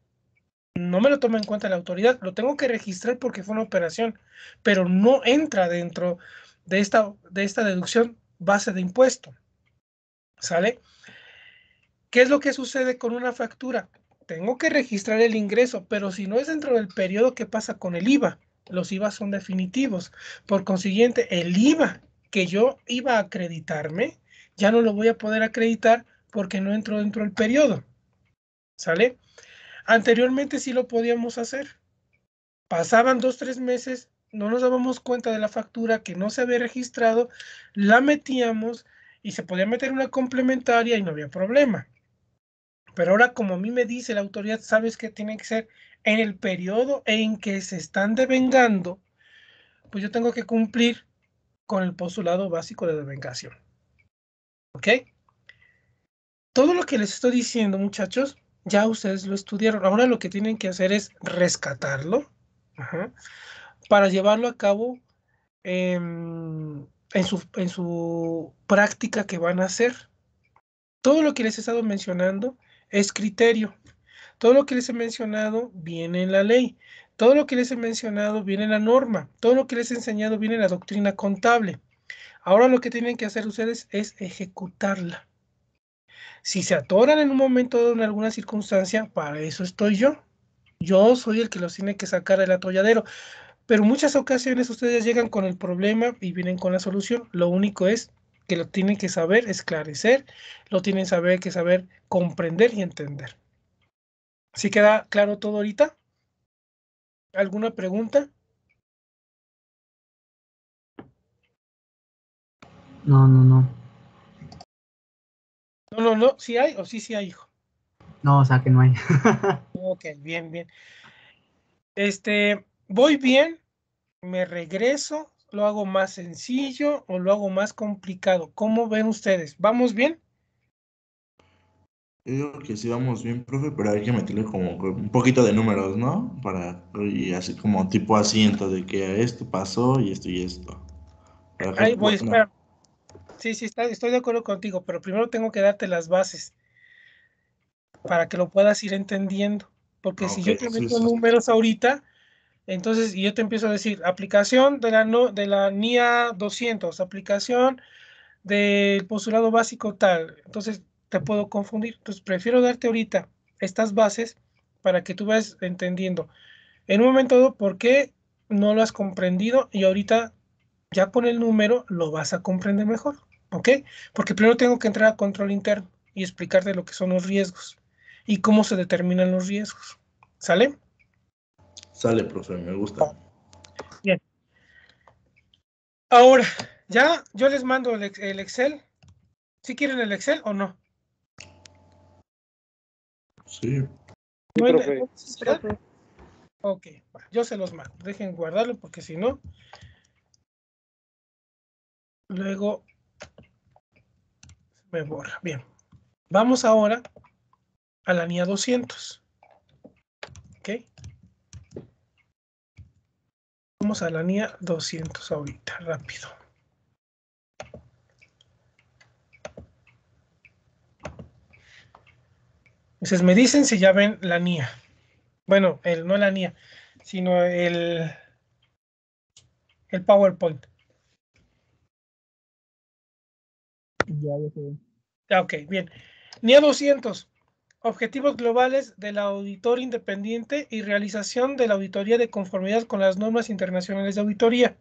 No me lo toma en cuenta la autoridad, lo tengo que registrar porque fue una operación, pero no entra dentro de esta deducción base de impuesto. ¿Sale? ¿Qué es lo que sucede con una factura? Tengo que registrar el ingreso, pero si no es dentro del periodo, ¿qué pasa con el IVA? Los IVA son definitivos. Por consiguiente, el IVA que yo iba a acreditarme, ya no lo voy a poder acreditar porque no entro dentro del periodo. ¿Sale? Anteriormente sí lo podíamos hacer. Pasaban 2, 3 meses, no nos dábamos cuenta de la factura que no se había registrado, la metíamos y se podía meter una complementaria y no había problema. Pero ahora, como a mí me dice la autoridad, sabes que tiene que ser en el periodo en que se están devengando, pues yo tengo que cumplir con el postulado básico de devengación. ¿Ok? Todo lo que les estoy diciendo, muchachos, ya ustedes lo estudiaron. Ahora lo que tienen que hacer es rescatarlo, ajá, para llevarlo a cabo en su práctica que van a hacer. Todo lo que les he estado mencionando es criterio. Todo lo que les he mencionado viene en la ley. Todo lo que les he mencionado viene en la norma. Todo lo que les he enseñado viene en la doctrina contable. Ahora lo que tienen que hacer ustedes es ejecutarla. Si se atoran en un momento dado en alguna circunstancia, para eso estoy yo. Yo soy el que los tiene que sacar del atolladero. Pero en muchas ocasiones ustedes llegan con el problema y vienen con la solución. Lo único es que lo tienen que saber esclarecer, lo tienen que saber comprender y entender. ¿Sí queda claro todo ahorita? ¿Alguna pregunta? No, no, no. No. ¿Sí hay o sí hay, hijo? No, o sea que no hay. Ok, bien. Voy bien, me regreso, lo hago más sencillo o lo hago más complicado. ¿Cómo ven ustedes? ¿Vamos bien? Yo digo que sí vamos bien, profe, pero hay que meterle como que un poquito de números, ¿no? Y así como tipo asiento de que esto pasó y esto y esto. Por Ahí ejemplo, voy, bueno, espera. Sí, estoy de acuerdo contigo, pero primero tengo que darte las bases para que lo puedas ir entendiendo. Porque si ok, yo te sí, meto sí. números ahorita, entonces, y yo te empiezo a decir, aplicación de la NIA 200, aplicación del postulado básico tal, entonces te puedo confundir. Entonces, prefiero darte ahorita estas bases para que tú vayas entendiendo en un momento dado por qué no lo has comprendido y ahorita ya con el número lo vas a comprender mejor, ¿ok? Porque primero tengo que entrar a control interno y explicarte lo que son los riesgos y cómo se determinan los riesgos. ¿Sale? Sale, profe, me gusta. Bien. Ahora, ya yo les mando el Excel. ¿Sí quieren el Excel o no? Sí. ¿No hay Sí, necesidad? profe. Ok, yo se los mando. Dejen guardarlo porque si no, luego me borra. Bien. Vamos ahora a la NIA 200. ¿Ok? Vamos a la NIA 200 ahorita, rápido. Entonces me dicen si ya ven la NIA. Bueno, no la NIA, sino el PowerPoint. Ya se ve. Ok, bien. NIA 200. Objetivos globales del auditor independiente y realización de la auditoría de conformidad con las normas internacionales de auditoría.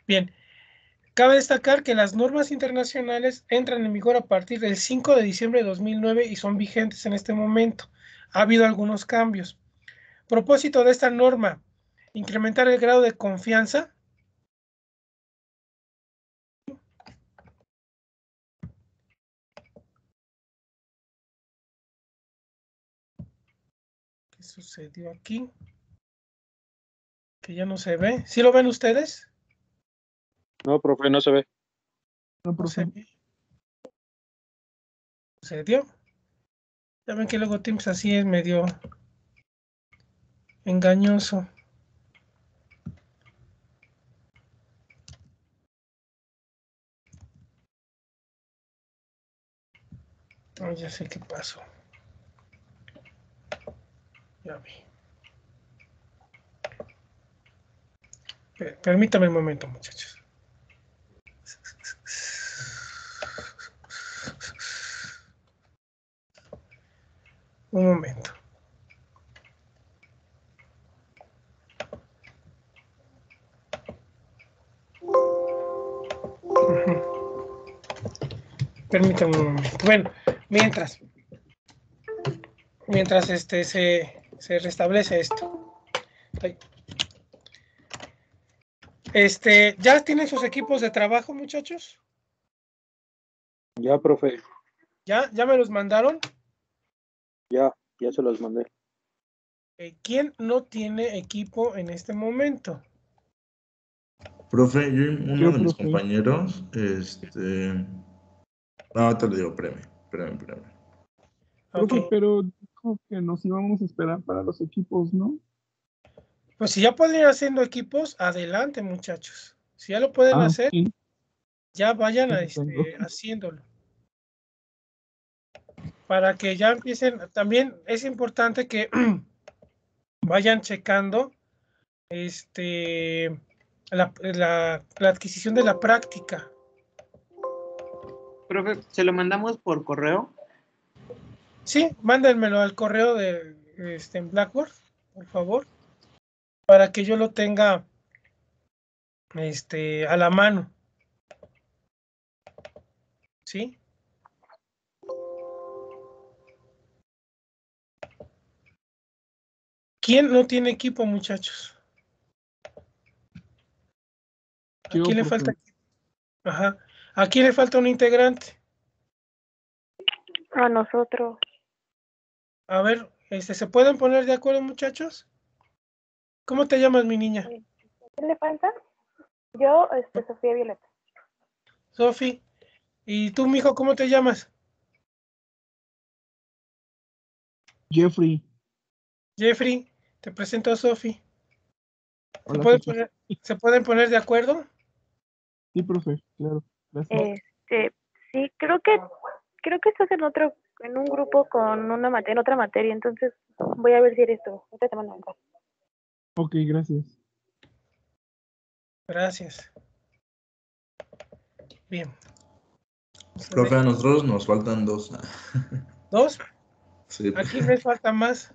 Bien, cabe destacar que las normas internacionales entran en vigor a partir del 5 de diciembre de 2009 y son vigentes en este momento. Ha habido algunos cambios. Propósito de esta norma, incrementar el grado de confianza. ¿Qué sucedió aquí? Que ya no se ve. ¿Sí lo ven ustedes? No, profe, no se ve. No, No se profe. ve. ¿Sucedió? Ya ven que luego Teams así es medio engañoso. Oh, ya sé qué pasó. Ya vi. Permítame un momento, muchachos. Un momento. Permítame un momento. Bueno, mientras se restablece esto. Ay. ¿Ya tienen sus equipos de trabajo, muchachos? Ya, profe, ¿Ya me los mandaron? ya se los mandé. ¿Quién no tiene equipo en este momento? Profe, yo y uno Yo, de mis profe. compañeros, no, te lo digo, espérame. Profe, Ok. pero dijo que nos íbamos a esperar para los equipos, ¿no? Pues si ya pueden ir haciendo equipos, adelante, muchachos. Si ya lo pueden Ah, hacer, sí, ya vayan eso tengo. haciéndolo. Para que ya empiecen, también es importante que vayan checando la adquisición de la práctica. Profe, ¿se lo mandamos por correo? Sí, mándenmelo al correo de en Blackboard, por favor, para que yo lo tenga a la mano. ¿Sí? ¿Quién no tiene equipo, muchachos? ¿A Yo, quién le profe. falta equipo? Ajá. ¿A quién le falta un integrante? A nosotros. A ver, ¿se pueden poner de acuerdo, muchachos? ¿Cómo te llamas, mi niña? ¿Qué le falta? Yo, Sofía Violeta. Sofi. ¿Y tú, mijo, cómo te llamas? Jeffrey. Jeffrey. Te presento a Sofi. Hola, Sofi. ¿Se pueden poner de acuerdo? Sí, profe, claro. Gracias. Sí, creo que estás en un grupo con en otra materia, entonces voy a ver si eres tú. Ahorita te mando un mensaje. Ok, gracias. Gracias. Bien. Profe, a nosotros nos faltan 2. ¿Dos? Sí. ¿A quién les falta más?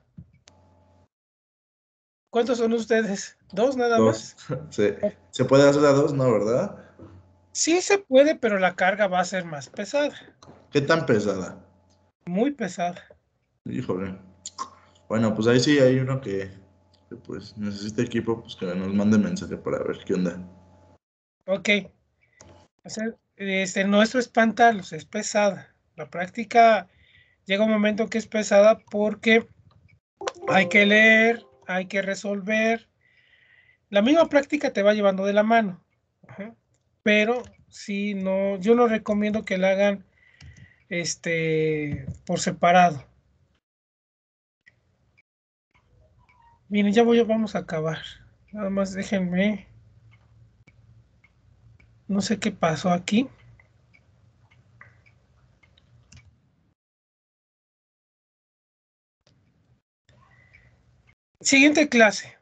¿Cuántos son ustedes? ¿Dos nada 2. más? ¿Se puede hacer a 2, no, verdad? Sí se puede, pero la carga va a ser más pesada. ¿Qué tan pesada? Muy pesada. Híjole. Bueno, pues ahí sí hay uno que pues necesita equipo, pues que nos mande mensaje para ver qué onda. Ok. O sea, no es espantarlos, es pesada. La práctica llega un momento que es pesada porque hay que leer, hay que resolver. La misma práctica te va llevando de la mano. Ajá. Pero si no, yo no recomiendo que la hagan por separado. Miren, vamos a acabar. Nada más déjenme. No sé qué pasó aquí. Siguiente clase.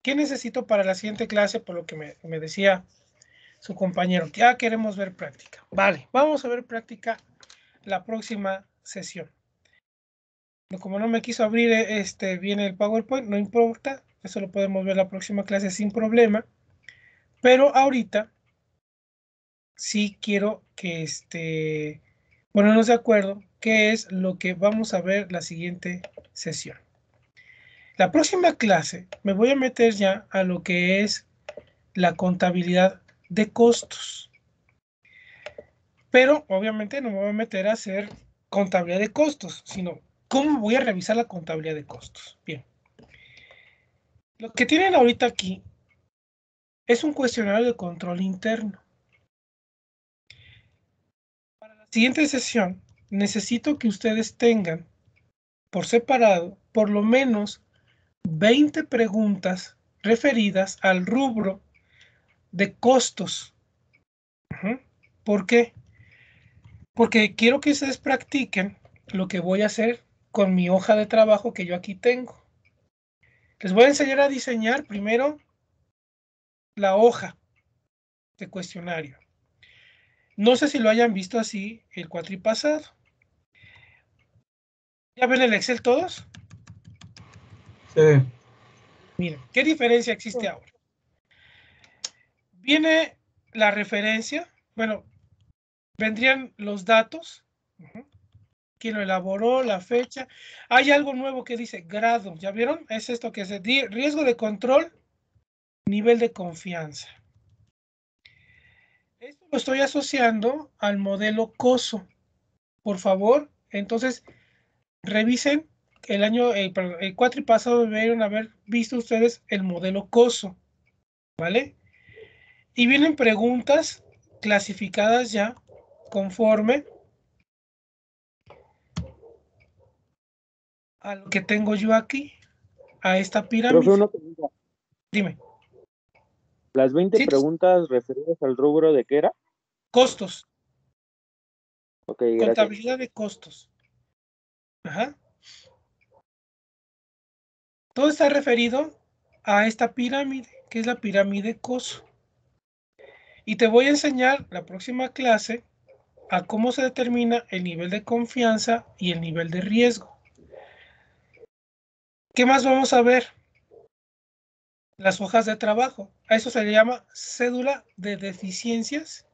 ¿Qué necesito para la siguiente clase? Por lo que me decía su compañero. Ya queremos ver práctica. Vale, vamos a ver práctica la próxima sesión. Como no me quiso abrir bien el PowerPoint, no importa. Eso lo podemos ver la próxima clase sin problema. Pero ahorita sí quiero que ponernos de acuerdo qué es lo que vamos a ver la siguiente sesión. La próxima clase me voy a meter ya a lo que es la contabilidad de costos. Pero obviamente no me voy a meter a hacer contabilidad de costos, sino cómo voy a revisar la contabilidad de costos. Bien. Lo que tienen ahorita aquí es un cuestionario de control interno. Para la siguiente sesión necesito que ustedes tengan por separado por lo menos 20 preguntas referidas al rubro de costos. ¿Por qué? Porque quiero que ustedes practiquen lo que voy a hacer con mi hoja de trabajo que yo aquí tengo. Les voy a enseñar a diseñar primero la hoja de cuestionario. No sé si lo hayan visto así el cuatripasado. ¿Ya ven el Excel todos? Sí. Miren, ¿qué diferencia existe ahora? Viene la referencia. Bueno, vendrían los datos, quién lo elaboró, la fecha. Hay algo nuevo que dice grado, ¿ya vieron? Es esto que se dice, riesgo de control, nivel de confianza. Esto lo estoy asociando al modelo COSO. Por favor, entonces, revisen el cuatri pasado debieron haber visto ustedes el modelo COSO, ¿vale? Y vienen preguntas clasificadas ya conforme a lo que tengo yo aquí, a esta Profe, pirámide. una pregunta. Dime. ¿Las 20 Sí, preguntas referidas al rubro de qué era? costos, Ok, gracias. contabilidad de costos. Ajá. Todo está referido a esta pirámide, que es la pirámide COSO. Y te voy a enseñar la próxima clase a cómo se determina el nivel de confianza y el nivel de riesgo. ¿Qué más vamos a ver? Las hojas de trabajo. A eso se le llama cédula de deficiencias.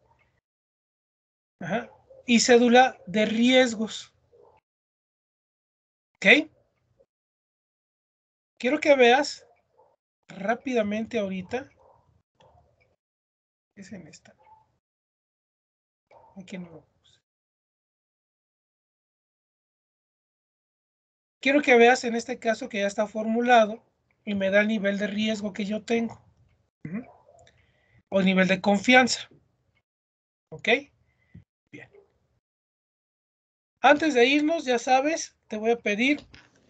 Ajá. Y cédula de riesgos. ¿Ok? Quiero que veas rápidamente ahorita. Es en esta. Aquí no lo puse. Quiero que veas en este caso que ya está formulado y me da el nivel de riesgo que yo tengo. O el nivel de confianza. ¿Ok? Bien. Antes de irnos, ya sabes, te voy a pedir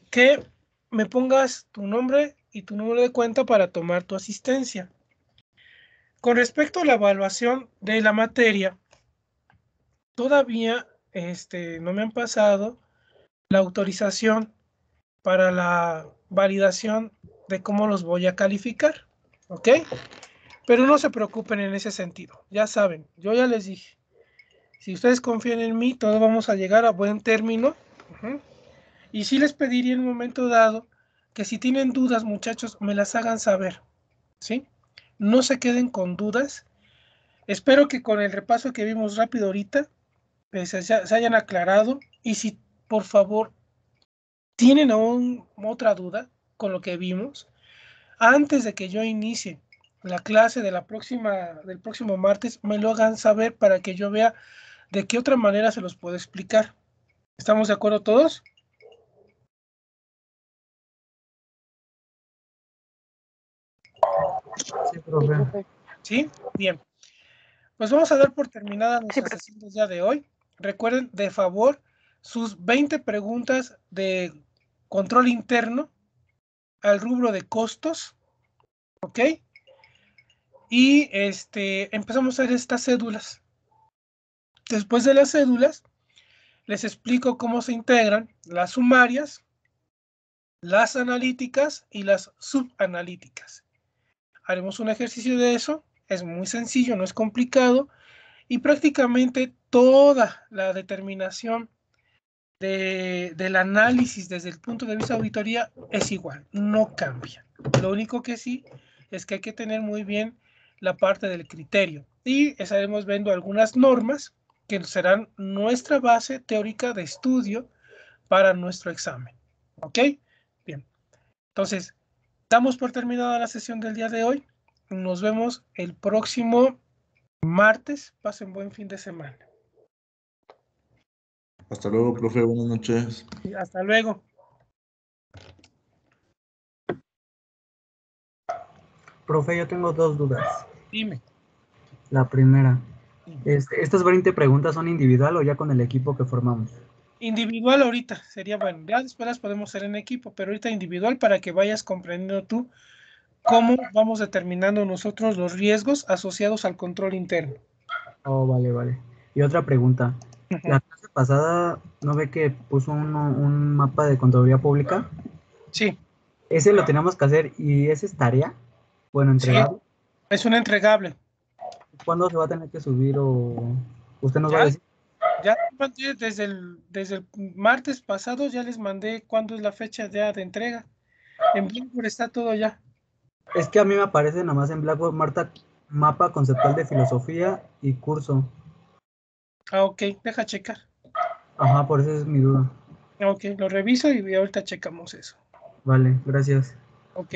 que me pongas tu nombre y tu número de cuenta para tomar tu asistencia. Con respecto a la evaluación de la materia, todavía no me han pasado la autorización para la validación de cómo los voy a calificar, ¿ok? Pero no se preocupen en ese sentido, ya saben, yo ya les dije, si ustedes confían en mí, todos vamos a llegar a buen término. Y sí les pediría en un momento dado que si tienen dudas, muchachos, me las hagan saber, ¿sí? No se queden con dudas. Espero que con el repaso que vimos rápido ahorita, se hayan aclarado. Y si, por favor, tienen aún otra duda con lo que vimos, antes de que yo inicie la clase del próximo martes, me lo hagan saber para que yo vea de qué otra manera se los puedo explicar. ¿Estamos de acuerdo todos? Sí, profe. ¿Sí? Bien. Pues vamos a dar por terminada nuestra sesión del día de hoy. Recuerden, de favor, sus 20 preguntas de control interno al rubro de costos, ¿ok? Y empezamos a hacer estas cédulas. Después de las cédulas, les explico cómo se integran las sumarias, las analíticas y las subanalíticas. Haremos un ejercicio de eso, es muy sencillo, no es complicado, y prácticamente toda la determinación del análisis desde el punto de vista de auditoría es igual, no cambia. Lo único que sí es que hay que tener muy bien la parte del criterio y estaremos viendo algunas normas que serán nuestra base teórica de estudio para nuestro examen. ¿Ok? Bien. Entonces, damos por terminada la sesión del día de hoy. Nos vemos el próximo martes. Pasen buen fin de semana. Hasta luego, profe. Buenas noches. Y hasta luego. Profe, yo tengo dos dudas. Dime. La primera, ¿estas 20 preguntas son individual o ya con el equipo que formamos? Individual ahorita sería bueno. Ya después las podemos hacer en equipo, pero ahorita individual para que vayas comprendiendo tú cómo vamos determinando nosotros los riesgos asociados al control interno. Oh, vale, vale. Y otra pregunta. La clase pasada, ¿no ve que puso un mapa de contaduría pública? Sí. Ese lo tenemos que hacer y ese es tarea. Bueno, entregable. Sí, es un entregable. ¿Cuándo se va a tener que subir o usted nos va a decir? Ya desde el martes pasado ya les mandé cuándo es la fecha ya de entrega. En Blackboard está todo ya. Es que a mí me aparece nomás en Blackboard, Marta, mapa conceptual de filosofía y curso. Ah, ok, deja checar. Ajá, por eso es mi duda. Ok, lo reviso y ahorita checamos eso. Vale, gracias. Ok.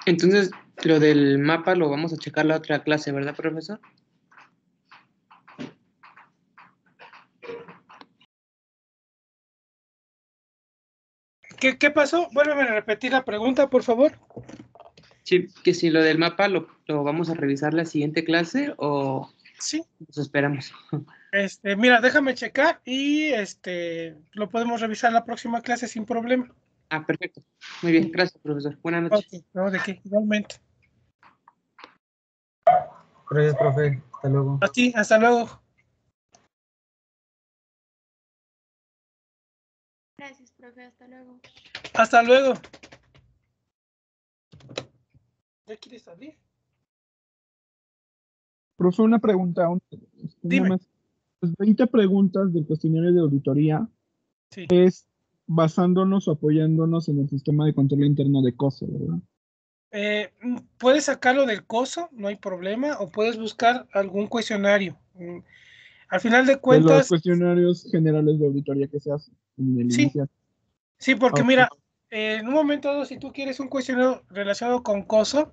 Entonces, lo del mapa lo vamos a checar la otra clase, ¿verdad, profesor? ¿Qué pasó? Vuélveme a repetir la pregunta, por favor. Sí, que si lo del mapa lo vamos a revisar la siguiente clase o Sí. nos esperamos. Mira, déjame checar y lo podemos revisar la próxima clase sin problema. Ah, perfecto. Muy bien, gracias, profesor. Buenas noches. Ok, no, de qué, igualmente. Gracias, profe. Hasta luego. A ti, hasta luego. Gracias, profe. Hasta luego. Hasta luego. ¿Ya quieres salir? Profe, una pregunta. Nada Dime. más. Las 20 preguntas del cuestionario de auditoría Sí. es basándonos o apoyándonos en el sistema de control interno de COSO, ¿verdad? Puedes sacarlo del coso, no hay problema, o puedes buscar algún cuestionario. Al final de De los cuentas, cuestionarios generales de auditoría que se hacen en el sí, inicial. sí, porque Ok. mira, en un momento dado, si tú quieres un cuestionario relacionado con coso,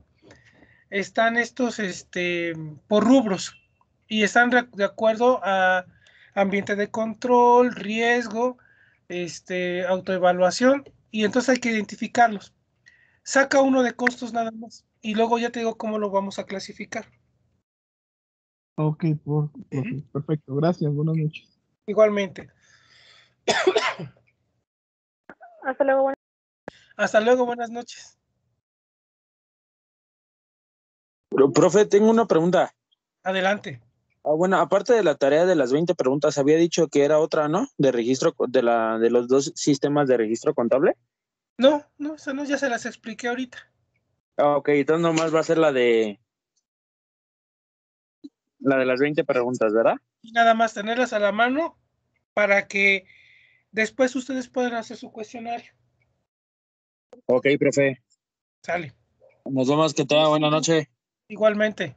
están estos por rubros y están de acuerdo a ambiente de control, riesgo, autoevaluación, y entonces hay que identificarlos. Saca uno de costos nada más y luego ya te digo cómo lo vamos a clasificar. Ok, profe. Perfecto. Gracias. Buenas noches. Igualmente. Hasta luego. Hasta luego, buenas noches. Profe, tengo una pregunta. Adelante. Bueno, aparte de la tarea de las 20 preguntas, había dicho que era otra, ¿no? De registro, de los dos sistemas de registro contable. No, eso no, ya se las expliqué ahorita. Ok, entonces nomás va a ser la de las 20 preguntas, ¿verdad? Y nada más tenerlas a la mano para que después ustedes puedan hacer su cuestionario. Ok, profe. Sale. Nos vemos, que tenga buena noche. Igualmente.